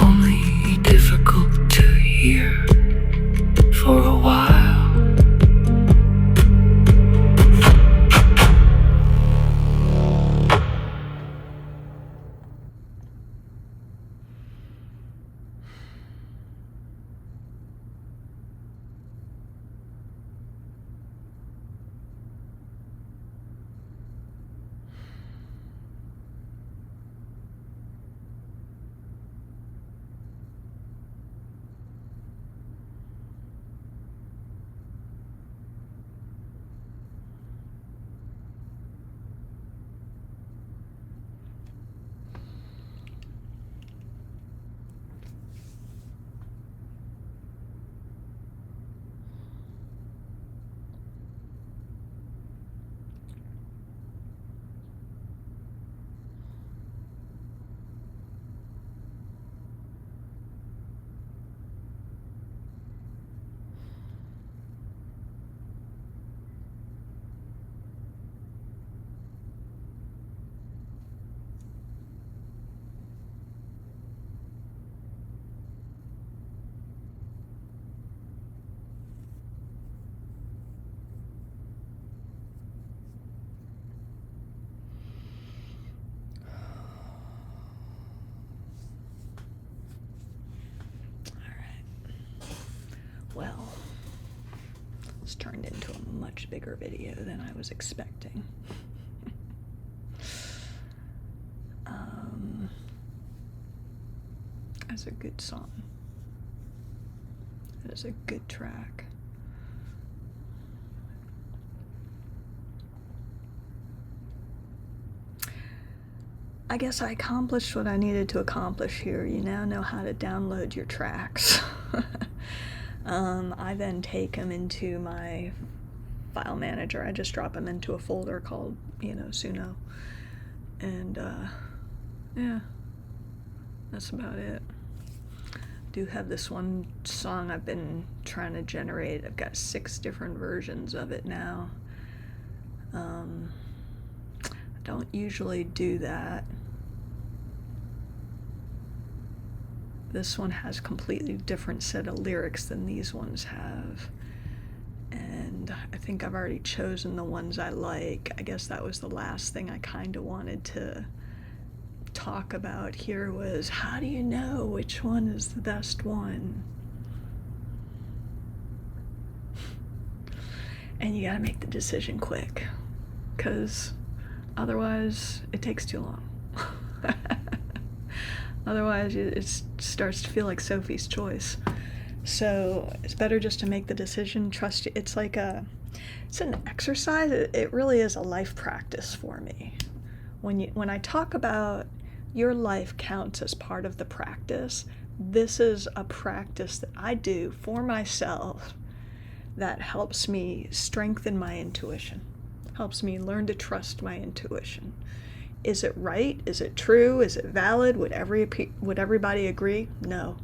only difficult to hear for a while. Well, it's turned into a much bigger video than I was expecting. That's a good song. It is a good track. I guess I accomplished what I needed to accomplish here. You now know how to download your tracks. I then take them into my file manager. I just drop them into a folder called, Suno. And, yeah, that's about it. I do have this one song I've been trying to generate. I've got 6 different versions of it now. I don't usually do that. This one has a completely different set of lyrics than these ones have. And I think I've already chosen the ones I like. I guess that was the last thing I kind of wanted to talk about here was, how do you know which one is the best one? And you gotta make the decision quick, because otherwise it takes too long. Otherwise it starts to feel like Sophie's Choice. So it's better just to make the decision, trust you. It's like it's an exercise. It really is a life practice for me. When I talk about your life counts as part of the practice, this is a practice that I do for myself that helps me strengthen my intuition, helps me learn to trust my intuition. Is it right? Is it true? Is it valid? Would everybody agree? No.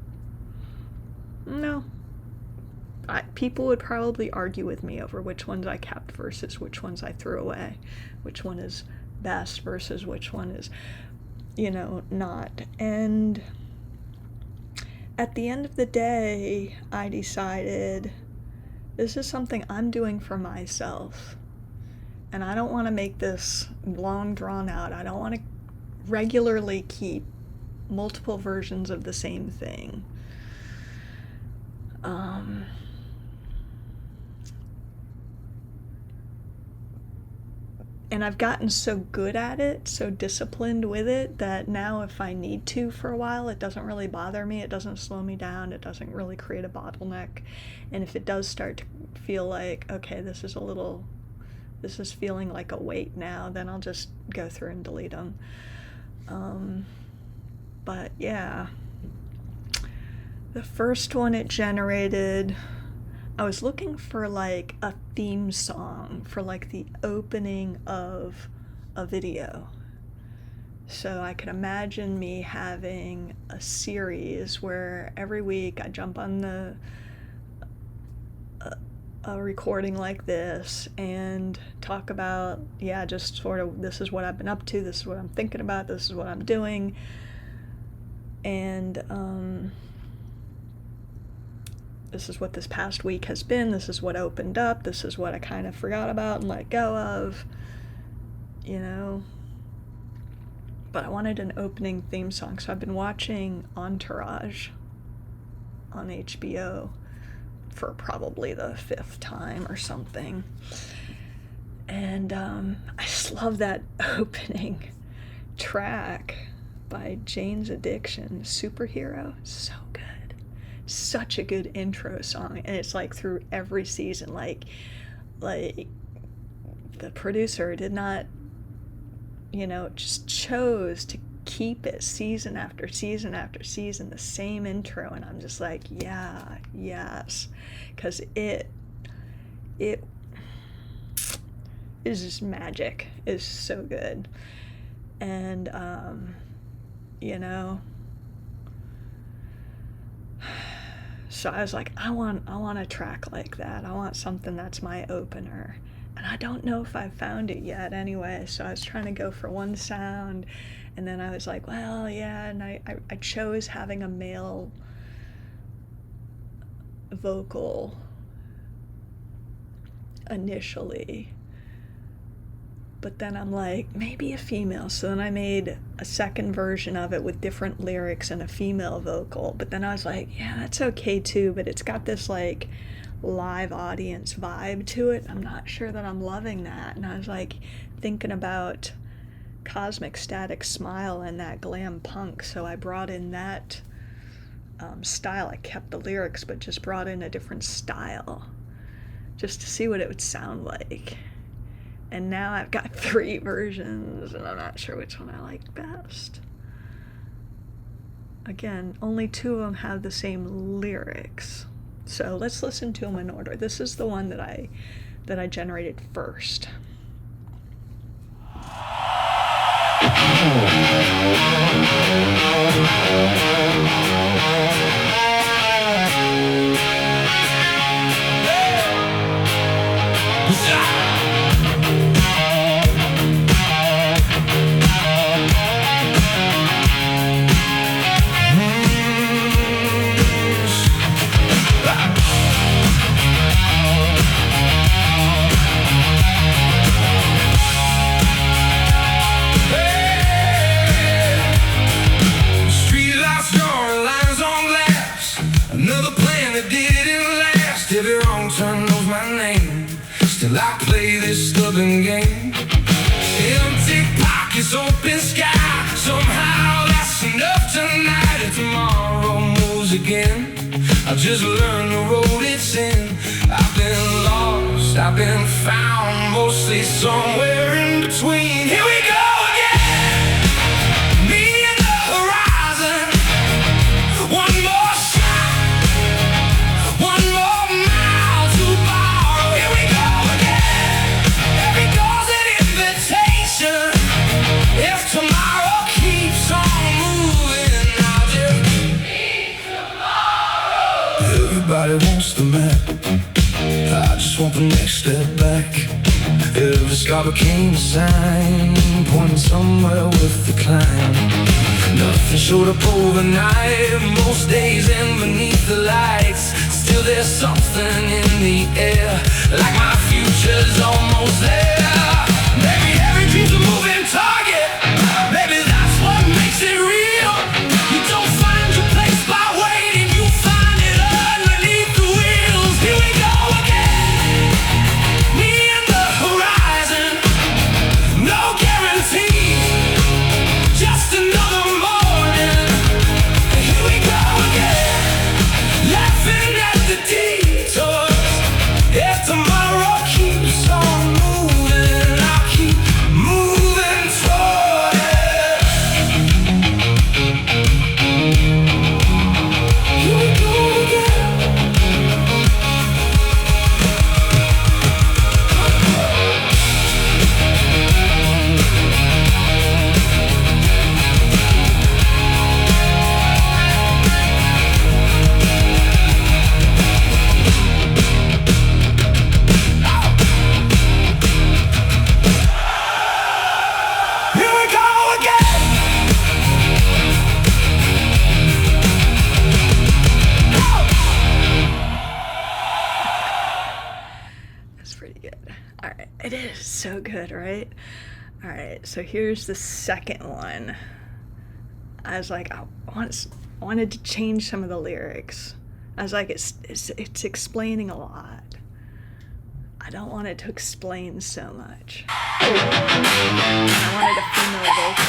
People would probably argue with me over which ones I kept versus which ones I threw away, which one is best versus which one is, not. And at the end of the day, I decided this is something I'm doing for myself. And I don't want to make this long drawn out. I don't want to regularly keep multiple versions of the same thing. And I've gotten so good at it, so disciplined with it, that now if I need to for a while, it doesn't really bother me. It doesn't slow me down. It doesn't really create a bottleneck. And if it does start to feel like, okay, this is feeling like a weight now, then I'll just go through and delete them. But yeah, the first one it generated, I was looking for like a theme song for like the opening of a video. So I could imagine me having a series where every week I jump on a recording like this and talk about, just sort of, this is what I've been up to, this is what I'm thinking about, this is what I'm doing. And this is what this past week has been, this is what opened up, this is what I kind of forgot about and let go of, But I wanted an opening theme song, so I've been watching Entourage on HBO for probably the 5th time or something. And I just love that opening track by Jane's Addiction, Superhero. So good. Such a good intro song. And it's like through every season, like the producer did not, just chose to keep it season after season after season, the same intro. And I'm just like, yes, because it is just magic. It's so good. And so I was like, I want a track like that. I want something that's my opener. And I don't know if I've found it yet anyway. So I was trying to go for one sound, and then I was like, well, yeah, and I chose having a male vocal initially. But then I'm like, maybe a female. So then I made a second version of it with different lyrics and a female vocal. But then I was like, yeah, that's okay too, but it's got this like live audience vibe to it. I'm not sure that I'm loving that. And I was like thinking about Cosmic Static Smile and that glam punk. So I brought in that style. I kept the lyrics, but just brought in a different style just to see what it would sound like. And now I've got 3 versions, and I'm not sure which one I like best. Again, only 2 of them have the same lyrics. So let's listen to them in order. This is the one that I generated first. I play this stubborn game. Empty pockets, open sky. Somehow that's enough tonight, and tomorrow moves again. I've just learned the road it's in. I've been lost, I've been found, mostly somewhere in between. Here we go again. Me and the horizon. One more shot, one more mile to borrow. Here we go again. Every door's an invitation. If want the next step back. Every scar became a sign, pointing somewhere with the climb. Nothing showed up overnight, most days end beneath the lights. Still there's something in the air, like my future's almost there. Maybe every dream's a moving target, maybe that's what makes it real. You don't find your place by waiting, you find it underneath the wheels. Here we go again, me and the horizon, no guarantees, just another morning. Here we go again, laughing at the detours. If tomorrow keeps on moving, I'll keep moving toward it. Here we go again. Here we go again. That's pretty good. All right, it is so good, right? All right, so here's the second one. I was like, wanted to change some of the lyrics. I was like, it's explaining a lot. I don't want it to explain so much. I wanted a female vocal.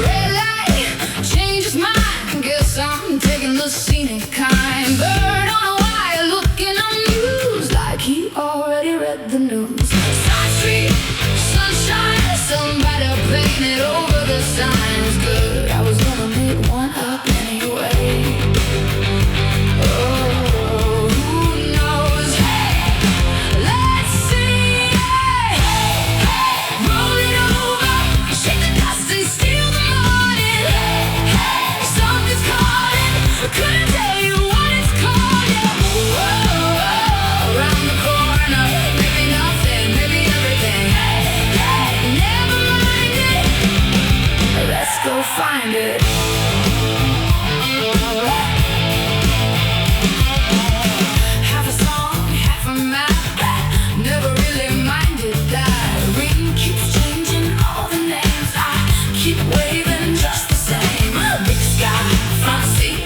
Red light changes mine. Guess I'm taking the scenic kind. Bird on a wire looking amused, like he already read the news. Side street, sunshine, somebody painted over the signs. Good, I was gonna make one up anyway. Oh, who knows? Hey, let's see. Hey, roll it over, shake the dust and steal the morning. Hey, something's calling, I couldn't tell you what it's called. Yeah, whoa, around the corner, maybe nothing, maybe everything. Hey, never mind it, let's go find it. Half a song, half a map. Never really minded that. Ring keeps changing all the names. I keep waving just the same. Big sky, front seat.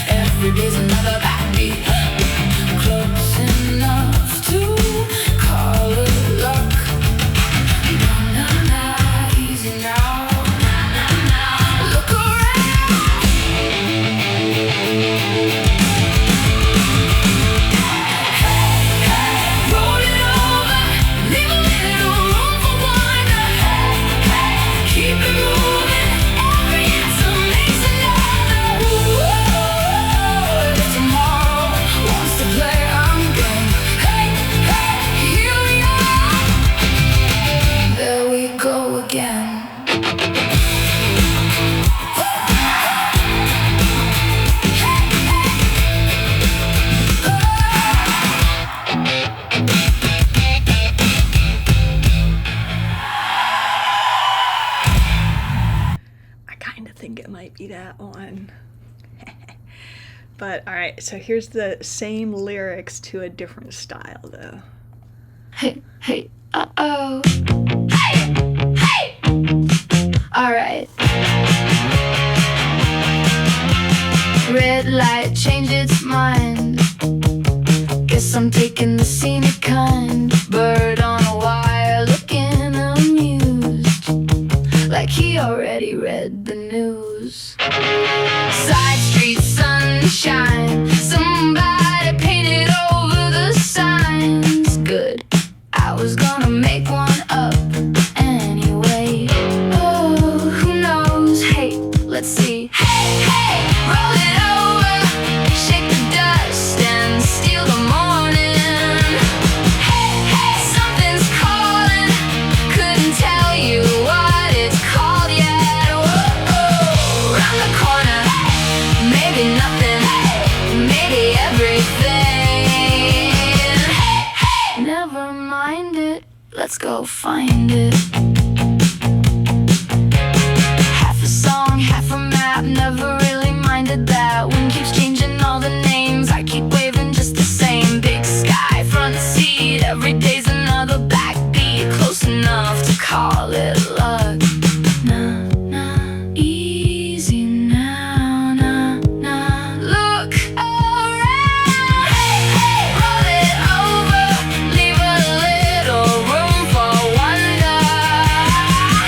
Every day's another backbeat. Close enough to call it luck. Na, easy now. Na. Look around. Roll it over, leave a little room for wonder. Keep it moving, every answer makes another. If tomorrow wants to play our game, here we are. There we go again. I kind of think it might be that one. But all right, so here's the same lyrics to a different style though. Hey, uh-oh. Hey! Alright. Red light changed its mind. Guess I'm taking the scenic kind. Bird on a wire looking amused, like he already read the news. Side street sunshine, somebody painted over the signs. Good, I was gonna make one up anyway. Oh, who knows? Hey, let's see. Hey, roll it over, shake the dust thing. Never mind it, let's go find it. Half a song, half a map, never really minded that. Wind keeps changing all the names, I keep waving just the same. Big sky, front seat, every day's another backbeat. Close enough to call it luck. Nah, nah, easy now, nah, nah. Look around, hey, hey, roll it over, leave a little room for wonder.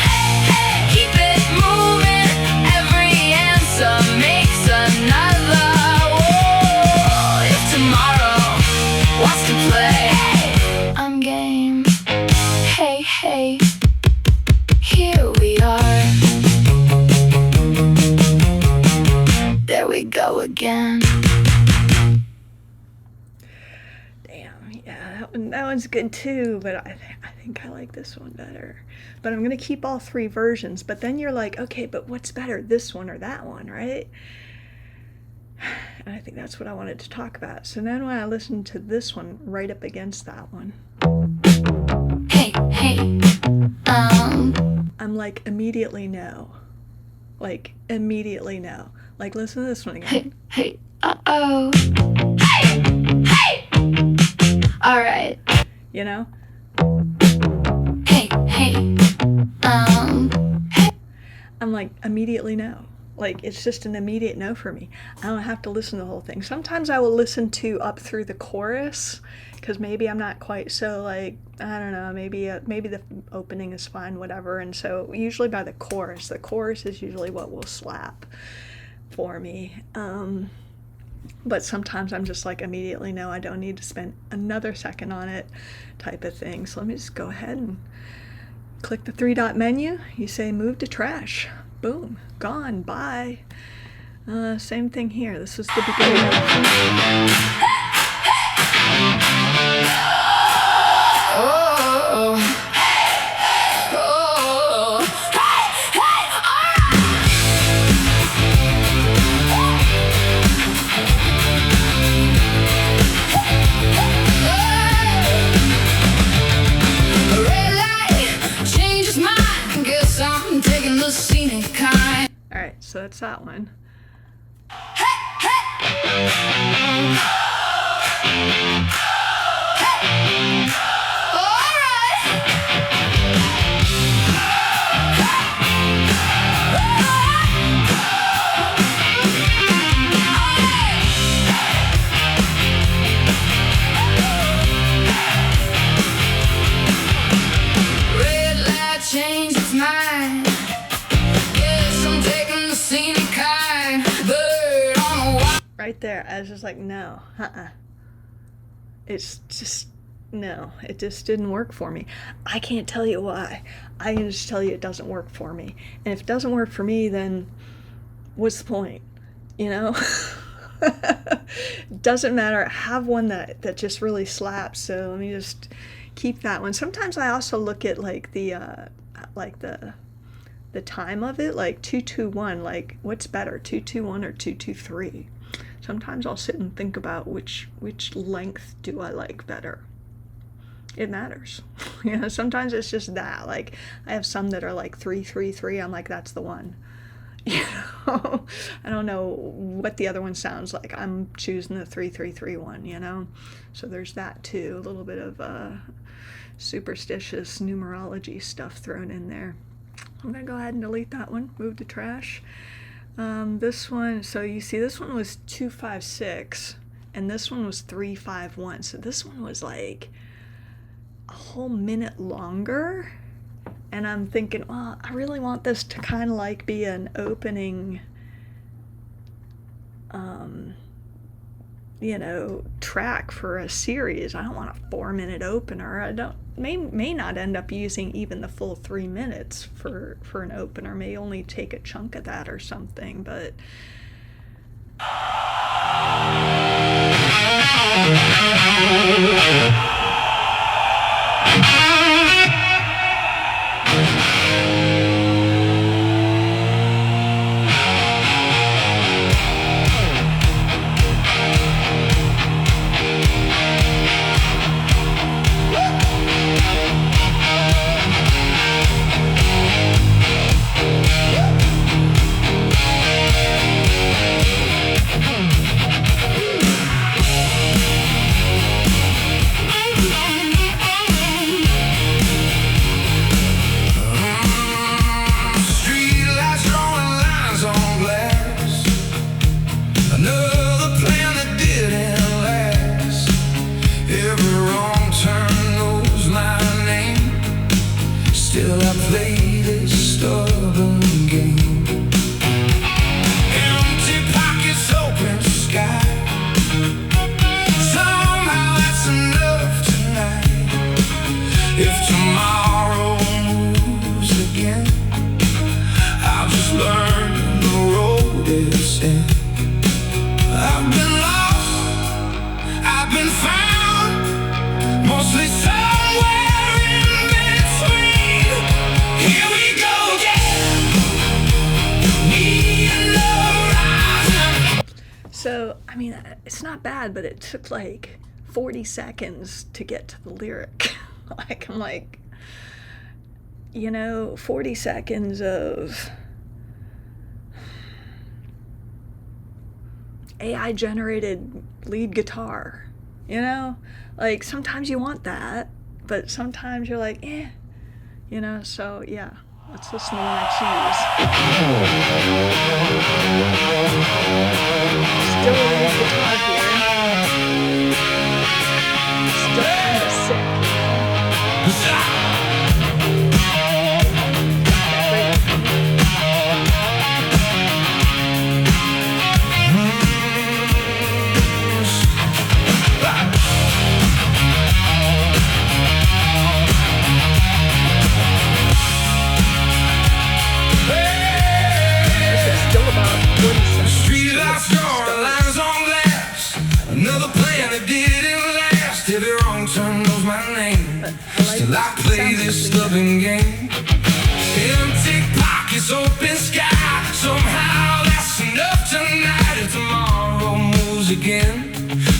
Hey, hey, keep it moving, every answer makes another. Whoa, if tomorrow wants to play, I'm game. Hey, hey, here we are. There we go again. Damn, yeah, that one's good too, but I think I like this one better. But I'm going to keep all three versions, but then you're like, okay, but what's better, this one or that one, right? And I think that's what I wanted to talk about. So then when I listened to this one right up against that one, Hey, hey, I'm like, immediately no. Like, immediately no. Like, listen to this one again. hey, uh-oh. Hey, hey, alright. You know? Hey, hey, I'm like, immediately no. Like, it's just an immediate no for me. I don't have to listen to the whole thing. Sometimes I will listen to up through the chorus, because maybe I'm not quite so, like, I don't know, maybe the opening is fine, whatever. And so usually by the chorus is usually what will slap for me. But sometimes I'm just like, immediately no, I don't need to spend another second on it type of thing. So let me just go ahead and click the three-dot menu. You say move to trash. Boom, gone, bye. Same thing here. This is the beginning of... Alright, so that's that one. red light change its mind. Guess I'm taking the scenic kind. Bird on a wire. Right there, I was just like, no, It's just, no, it just didn't work for me. I can't tell you why. I can just tell you it doesn't work for me. And if it doesn't work for me, then what's the point? You know? Doesn't matter. Have one that just really slaps. So let me just keep that one. Sometimes I also look at like the time of it, like 2-2-1, like what's better, 2-2-1 or 2-2-3? Sometimes I'll sit and think about which length do I like better. It matters. You know, sometimes it's just that. Like, I have some that are like 3-3-3. I'm like, that's the one. You know, I don't know what the other one sounds like. I'm choosing the 3-3-3 one, you know? So there's that too. A little bit of superstitious numerology stuff thrown in there. I'm going to go ahead and delete that one. Move to trash. This one, so you see this one was 2-5-6 and this one was 3-5-1. So this one was like a whole minute longer. And I'm thinking, well, I really want this to kind of like be an opening, you know, track for a series. I don't want a 4-minute opener. I may not end up using even the full 3 minutes for an opener. May only take a chunk of that or something, but bad, but it took like 40 seconds to get to the lyric. Like, I'm like, 40 seconds of AI generated lead guitar, like sometimes you want that, but sometimes you're like, so yeah, let's listen to one I choose. Still a lead guitar here. Still kind of sick, Still I play this stubborn game. Empty pockets, open sky. Somehow that's enough tonight. And tomorrow moves again.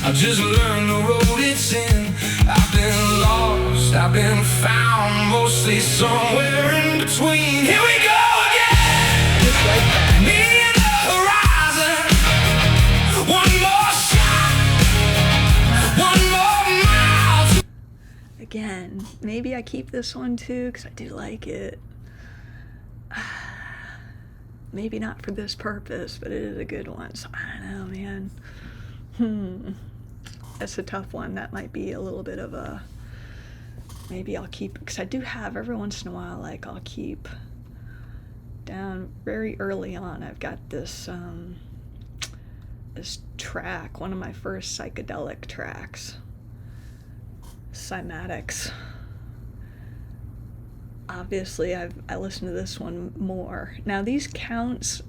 I just learned the road it's in. I've been lost, I've been found, mostly somewhere in between. Here we go again. just like that. Me and the horizon. One more shot. One more mile. Again, maybe I keep this one too, because I do like it. Maybe not for this purpose, but it is a good one, so I don't know, man. That's a tough one. That might be a little bit of a, maybe I'll keep, because I do have every once in a while, like I'll keep down very early on, I've got this this track, one of my first psychedelic tracks, Cymatics. Obviously I listen to this one more. Now these counts,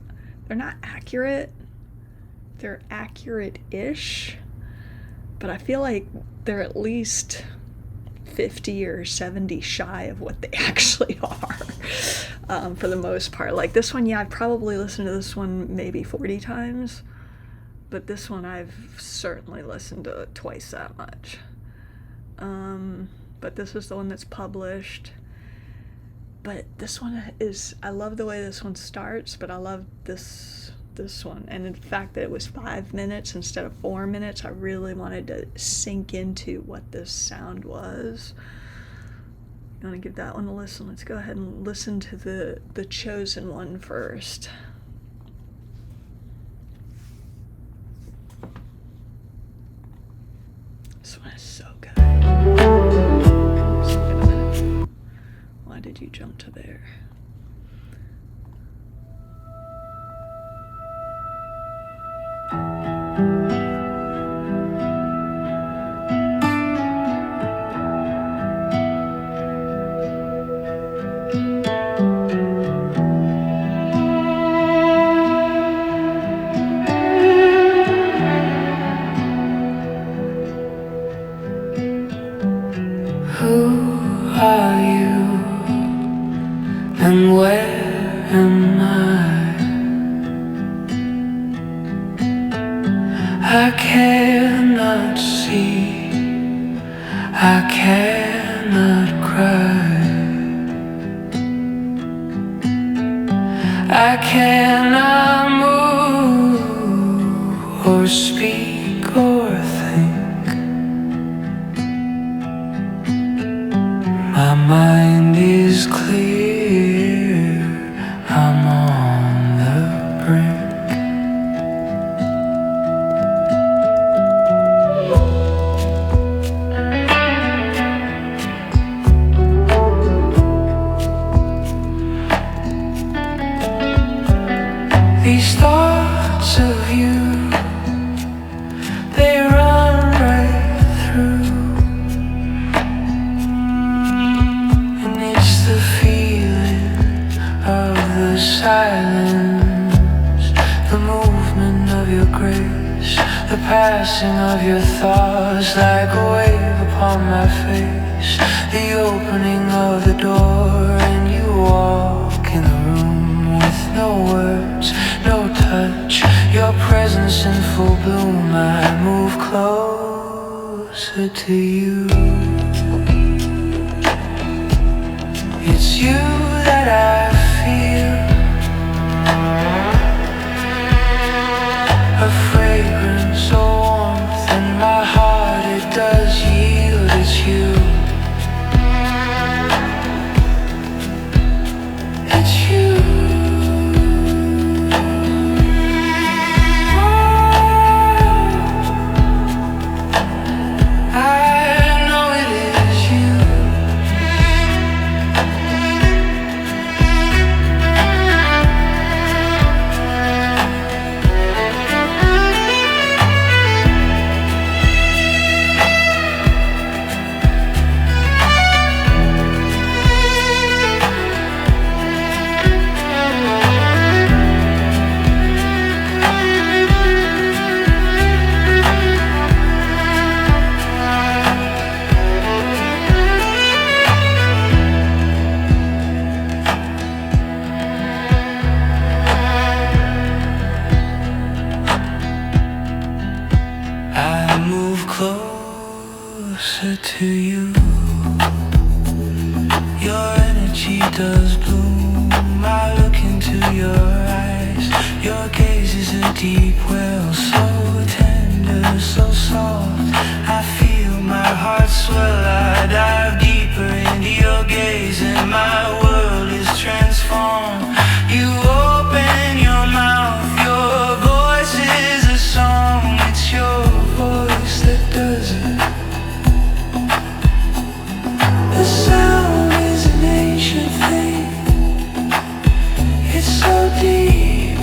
they're not accurate. They're accurate-ish, but I feel like they're at least 50 or 70 shy of what they actually are, for the most part. Like this one, yeah, I've probably listened to this one maybe 40 times, but this one I've certainly listened to twice that much. But this is the one that's published. But this one is, I love the way this one starts, but I love this one. And in fact that it was 5 minutes instead of 4 minutes, I really wanted to sink into what this sound was. You want to give that one a listen? Let's go ahead and listen to the chosen one first. This one is so good. Oops, wait a minute. Why did you jump to there? Who are you and where am I cannot see, I cannot cry, I cannot move or speak or think. My mind is clear, I'm on the brink. These thoughts of you, they run right through. And it's the feeling of the silence, the movement of your grace, the passing of your thoughts like a wave upon my face, the opening of the door and you walk in the room with no words, no touch, your presence in full bloom. I move closer to you. It's you that I feel, a fragrance, a warmth in my heart, it does yield. It's you. It's you. I know it is you. I move closer to you. Your energy does bloom. I look into your eyes. Your gaze is a deep well, so tender, so soft. I feel my heart swell. I dive deeper into your gaze, and my world is transformed. You open your mouth, your voice is a song. It's your voice that does it. The sound is an ancient thing. It's so deep,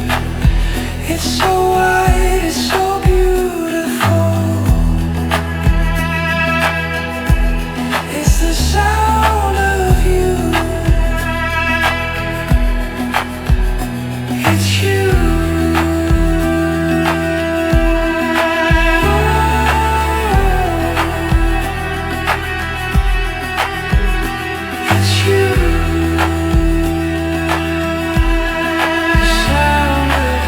it's so wide, it's so beautiful. It's the sound of you. It's you. It's you. The sound of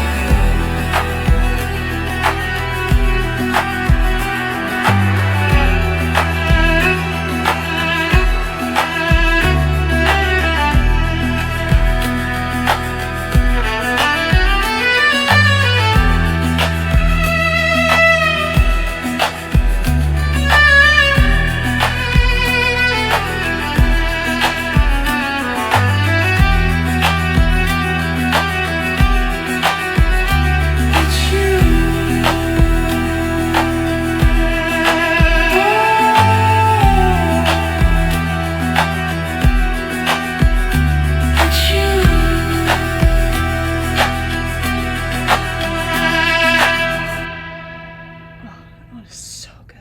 Oh, that was so good.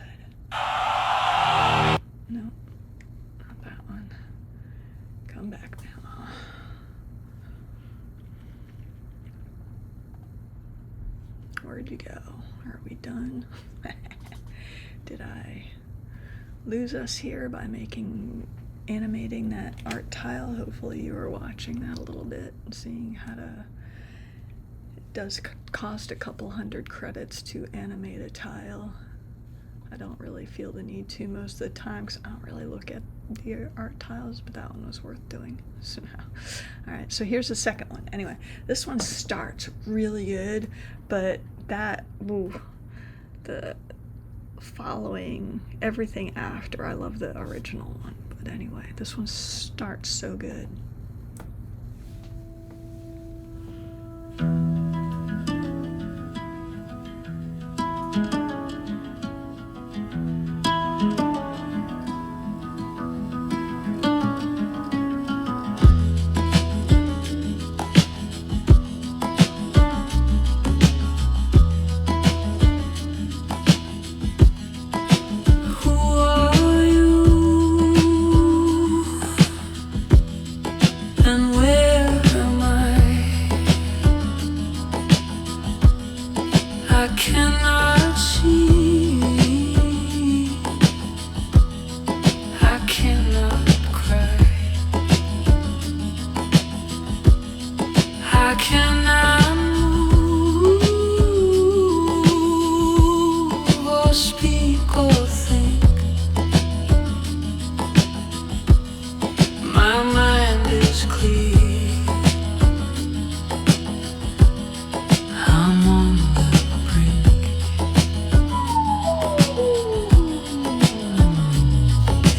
No, not that one. Come back now. Where'd you go? Are we done? Did I lose us here by animating that art tile? Hopefully you were watching that a little bit and seeing how to. It does cost a couple hundred credits to animate a tile. I don't really feel the need to most of the time because I don't really look at the art tiles, but that one was worth doing. So now, all right, so here's the second one. Anyway, this one starts really good, but the following everything after, I love the original one. But anyway, this one starts so good. who are you? speak or think. My mind is clear. I'm on the brink.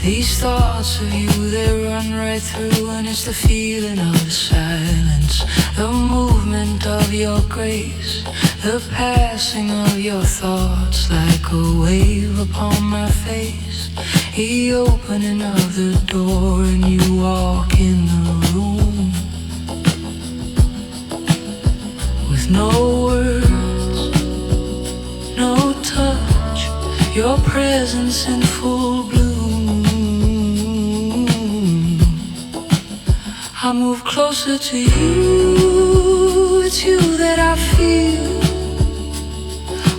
These thoughts of you, they run right through, and it's the feeling of the silence, the movement of your grace, the passing of your thoughts like a wave upon my face, the opening of the door and you walk in the room with no words, no touch, your presence in full bloom. I move closer to you, it's you that I feel,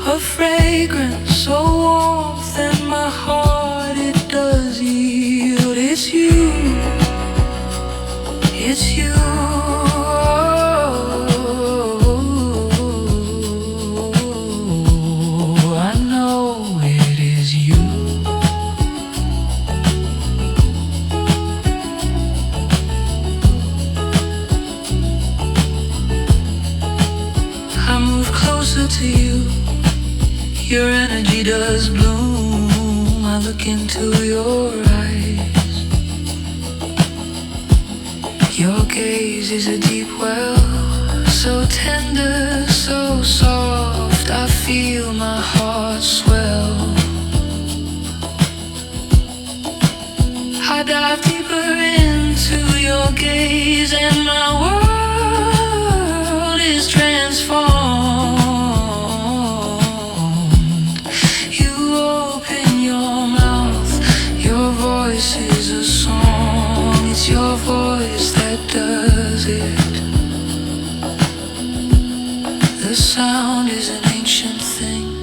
a fragrance so warm that my heart it does yield. It's you, it's you. I know it is you. I move closer to you. Your energy does bloom. I look into your eyes. Your gaze is a deep well, so tender, so soft. I feel my heart swell. I dive deeper into your gaze, and my world is transformed. Voice is a song, it's your voice that does it. The sound is an ancient thing.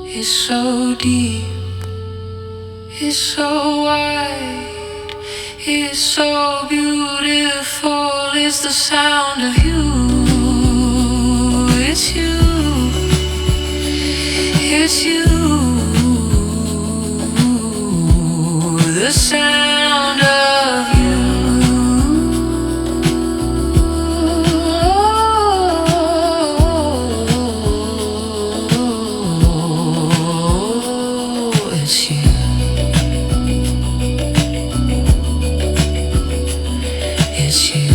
It's so deep, it's so wide, it's so beautiful. It's the sound of you. It's you, it's you. The sound of you. Oh, it's you. It's you.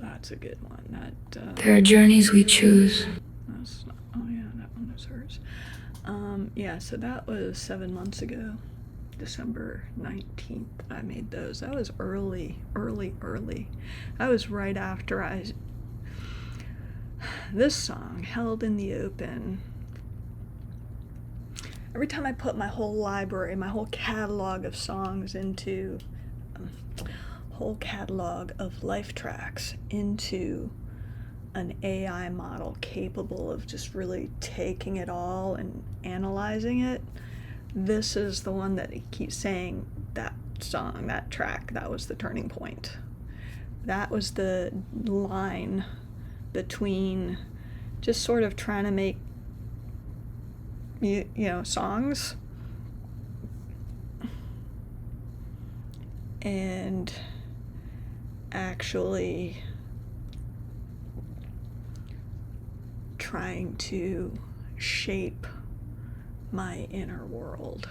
That's a good one. There are journeys we choose. That's not, oh yeah, that one was hers. Yeah, so that was 7 months ago, December 19th. I made those. That was early. That was right after this song, Held in the Open. Every time I put my whole library, my whole catalog of songs into whole catalog of life tracks into an AI model capable of just really taking it all and analyzing it, this is the one that it keeps saying, that song, that track, that was the turning point. That was the line between just sort of trying to make you know, songs and actually trying to shape my inner world.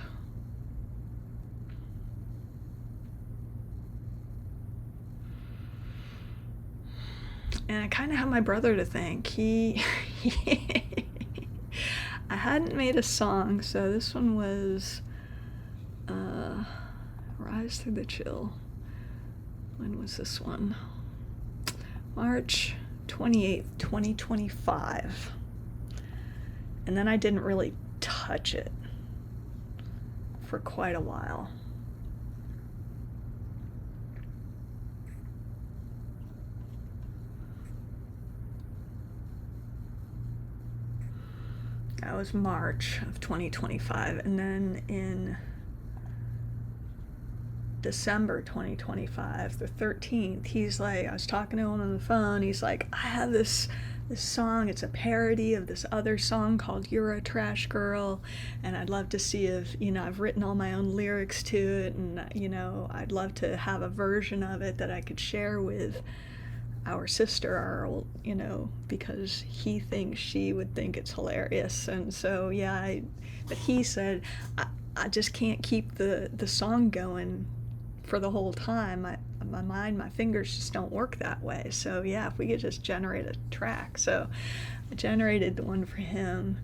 And I kind of have my brother to thank. I hadn't made a song, so this one was Rise Through the Chill. When was this one? March 28th, 2025. And then I didn't really touch it for quite a while. That was March of 2025. And then in December 2025, the 13th, he's like, I was talking to him on the phone, he's like, I have this song, it's a parody of this other song called You're a Trash Girl, and I'd love to see if, I've written all my own lyrics to it, and, I'd love to have a version of it that I could share with our sister, because he thinks she would think it's hilarious. And so, but he said, I just can't keep the song going for the whole time. My mind, my fingers just don't work that way. So if we could just generate a track. So I generated the one for him.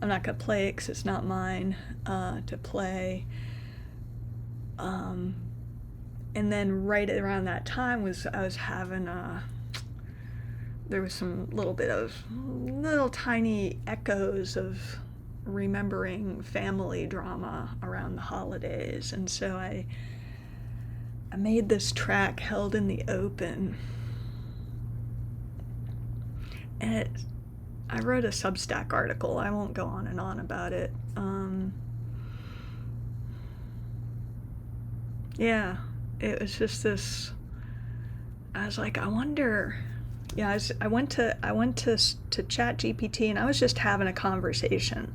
I'm not gonna play it because it's not mine to play. And then right around that time I was having there was some little tiny echoes of remembering family drama around the holidays, and so I made this track, Held in the Open, and I wrote a Substack article. I won't go on and on about it. It was just this. I was like, I wonder. I went to ChatGPT, and I was just having a conversation.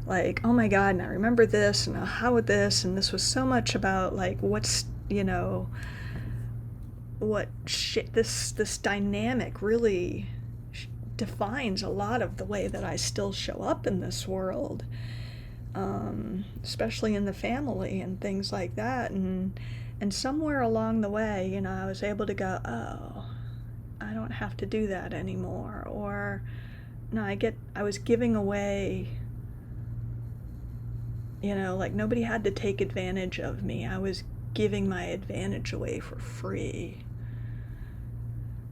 Like, oh my God, and I remember this, and how would this, and this was so much about like what's this dynamic really defines a lot of the way that I still show up in this world, especially in the family and things like that. And somewhere along the way, I was able to go, oh, I don't have to do that anymore. Or, no, I was giving away, like nobody had to take advantage of me. I was giving my advantage away for free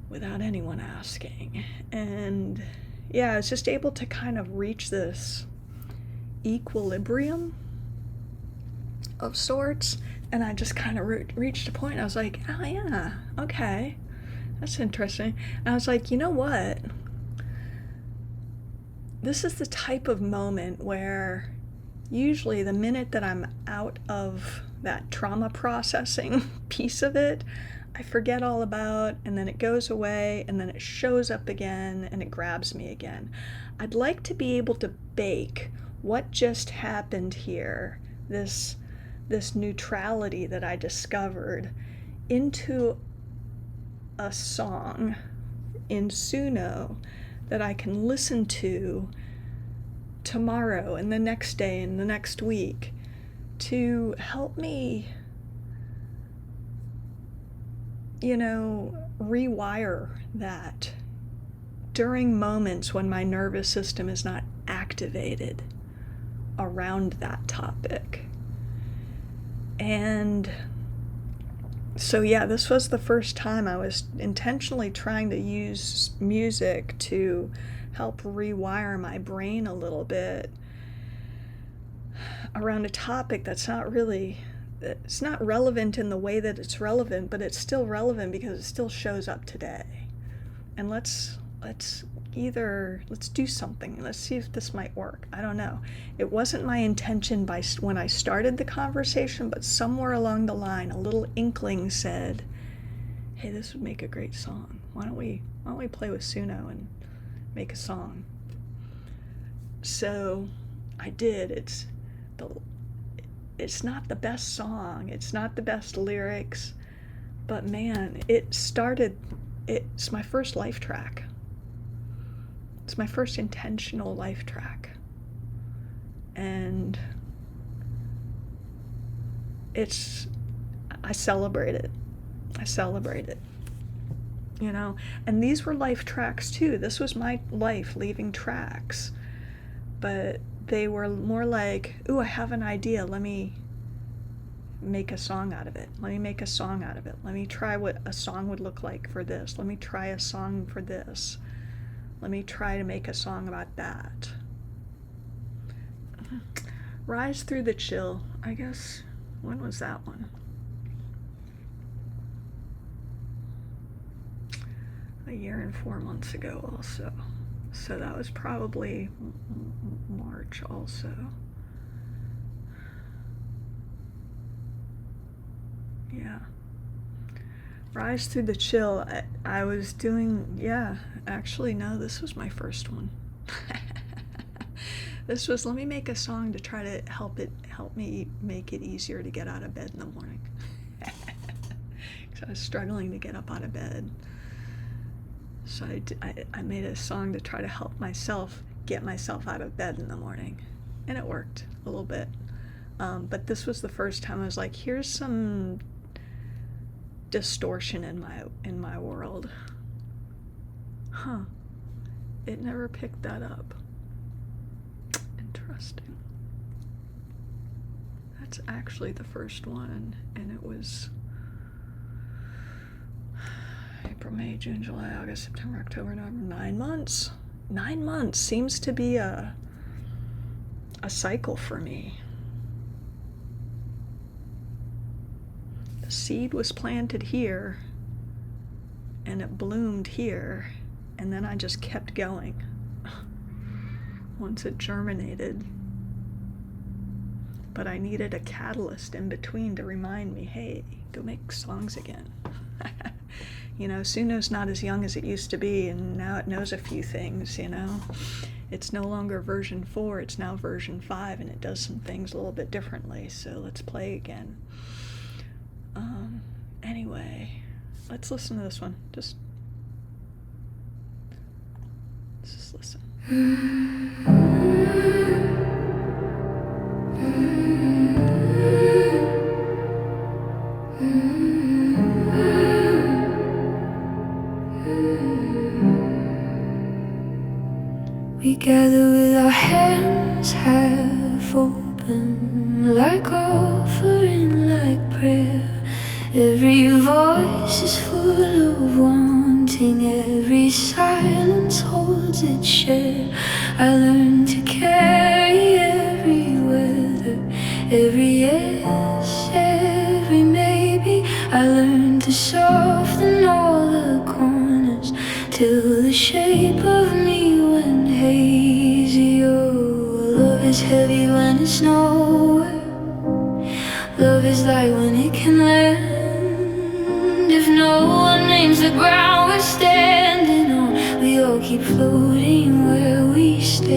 without anyone asking. And I was just able to kind of reach this equilibrium of sorts. And I just kind of reached a point. I was like, oh yeah, okay, that's interesting. And I was like, you know what? This is the type of moment where usually the minute that I'm out of that trauma processing piece of it, I forget all about, and then it goes away, and then it shows up again, and it grabs me again. I'd like to be able to bake what just happened here, this neutrality that I discovered, into a song in Suno that I can listen to tomorrow and the next day and the next week to help me, rewire that during moments when my nervous system is not activated around that topic. And so this was the first time I was intentionally trying to use music to help rewire my brain a little bit around a topic that's it's not relevant in the way that it's relevant, but it's still relevant because it still shows up today. And let's do something. Let's see if this might work. I don't know. It wasn't my intention when I started the conversation, but somewhere along the line, a little inkling said, hey, this would make a great song. Why don't we play with Suno and make a song? So I did. It's not the best song. It's not the best lyrics, but man, it's my first life track. It's my first intentional life track. And I celebrate it. you know? And these were life tracks too. This was my life leaving tracks. But they were more like, ooh, I have an idea. Let me make a song out of it. Let me make a song out of it. Let me try what a song would look like for this. Let me try a song for this. Let me try to make a song about that. Rise Through the Chill, I guess. When was that one? A year and 4 months ago also. So that was probably March also. Yeah. Rise Through the Chill. I was doing, yeah, actually, no, this was my first one. This was, let me make a song to try to help me make it easier to get out of bed in the morning. Because I was struggling to get up out of bed. So I made a song to try to help myself get myself out of bed in the morning. And it worked a little bit. But this was the first time I was like, here's some distortion in my world. Huh. It never picked that up. Interesting. That's actually the first one, and it was April, May, June, July, August, September, October, November. 9 months. 9 months seems to be a cycle for me. The seed was planted here, and it bloomed here, and then I just kept going. Once it germinated. But I needed a catalyst in between to remind me, hey, go make songs again. You know, Suno's not as young as it used to be, and now it knows a few things, you know. It's no longer version 4, it's now version 5, and it does some things a little bit differently, so let's play again. Anyway, let's listen to this one. Let's just listen. We gather with our hands half open, like offering, like prayer. Every voice is full of wanting, every silence holds its share. I learned to carry every weather, every yes, every maybe. I learned to soften all the corners till the shape of me went hazy. Oh, love is heavy when it's nowhere. Love is light when it can land. If no one names the ground we're standing on, we all keep floating where we stand.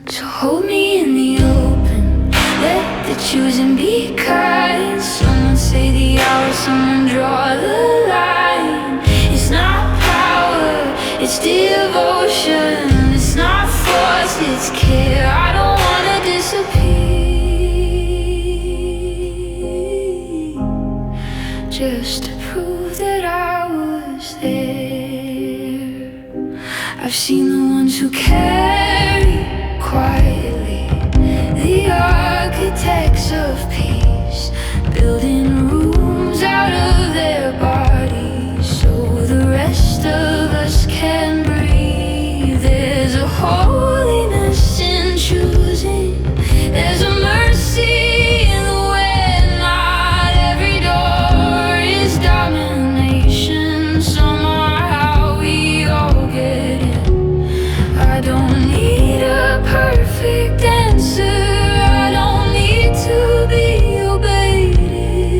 So hold me in the open, let the choosing be kind. Someone say the hour, someone draw the line. It's not power, it's devotion. It's not force, it's care. I don't wanna disappear, just to prove that I was there. I've seen the ones who carry quietly, the architects of peace, building rooms out of their bodies so the rest of us can breathe. There's a holiness in choosing, there's a mercy in the way not every door is domination. Somehow we all get it. I don't need a perfect answer, I don't need to be obeyed.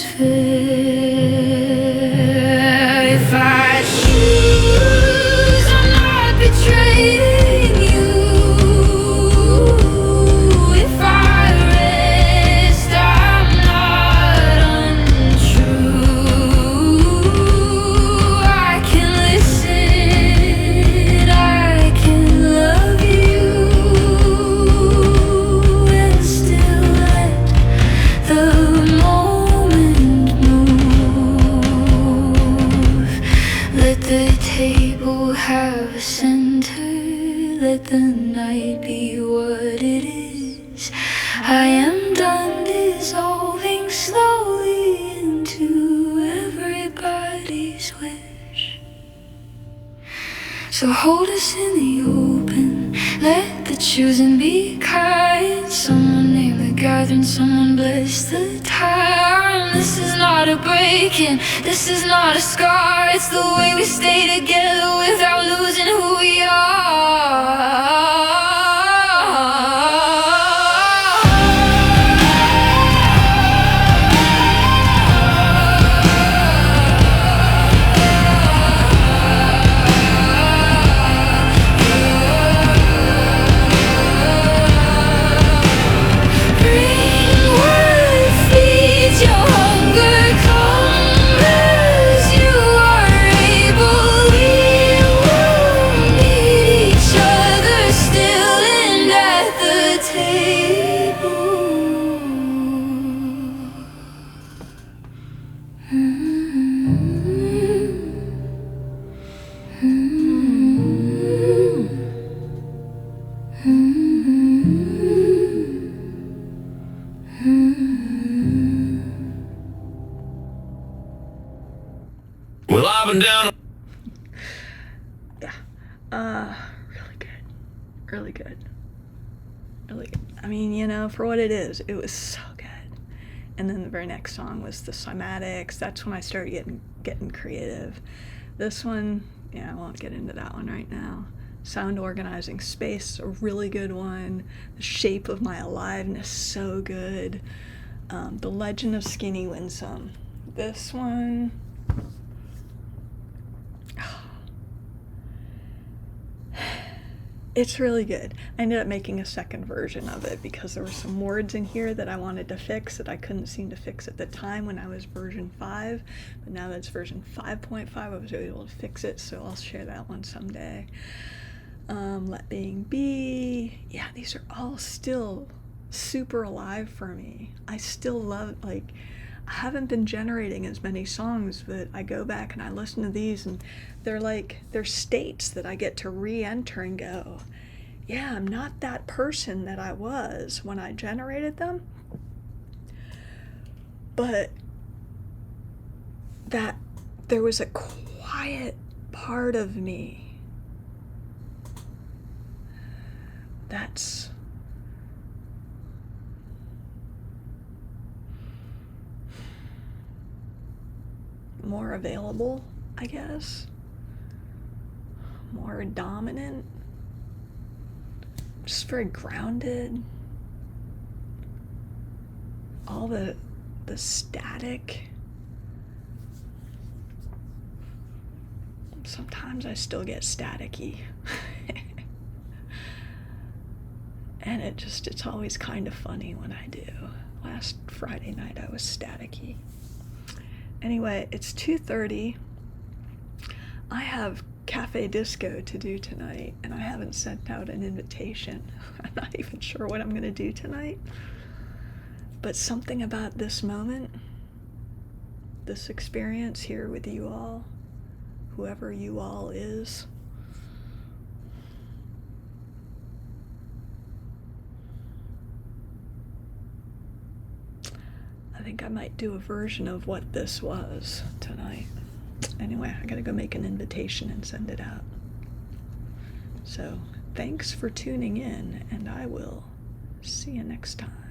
atmosphere. If I choose, I'm not betraying you. If I rest, I'm not untrue. I can listen, I can love you, and still let the moment move. Let the table have a center. Let the night be what it is. I am done dissolving slowly into everybody's wish. So hold us in the open. Let the choosing be kind. Someone name the gathering, someone bless the time. This is not a break-in, this is not a scar. It's the way we stay together without losing who we are. Bring what feeds your hunger, come as you are able. We will meet each other still and at the table. Well, I've been down. Yeah. Really good. Really good. Really good. I mean, you know, for what it is, it was so good. And then the very next song was the cymatics. That's when I started getting creative. This one, yeah, I won't get into that one right now. Sound organizing space, a really good one. The shape of my aliveness, so good. The Legend of Skinny Winsome. This one. It's really good. I ended up making a second version of it because there were some words in here that I wanted to fix that I couldn't seem to fix at the time when I was version 5. But now that it's version 5.5, I was able to fix it, so I'll share that one someday. Let Being Be. Yeah, these are all still super alive for me. I still love, I haven't been generating as many songs, but I go back and I listen to these and they're states that I get to re-enter and go, yeah, I'm not that person that I was when I generated them, but that there was a quiet part of me that's more available, I guess, more dominant, just very grounded. All the static. Sometimes I still get staticky. And it's always kind of funny when I do. Last Friday night I was staticky. Anyway, it's 2:30. I have cafe disco to do tonight, and I haven't sent out an invitation. I'm not even sure what I'm going to do tonight. But something about this moment, this experience here with you all, whoever you all is, I think I might do a version of what this was tonight. Anyway, I gotta go make an invitation and send it out. So, thanks for tuning in, and I will see you next time.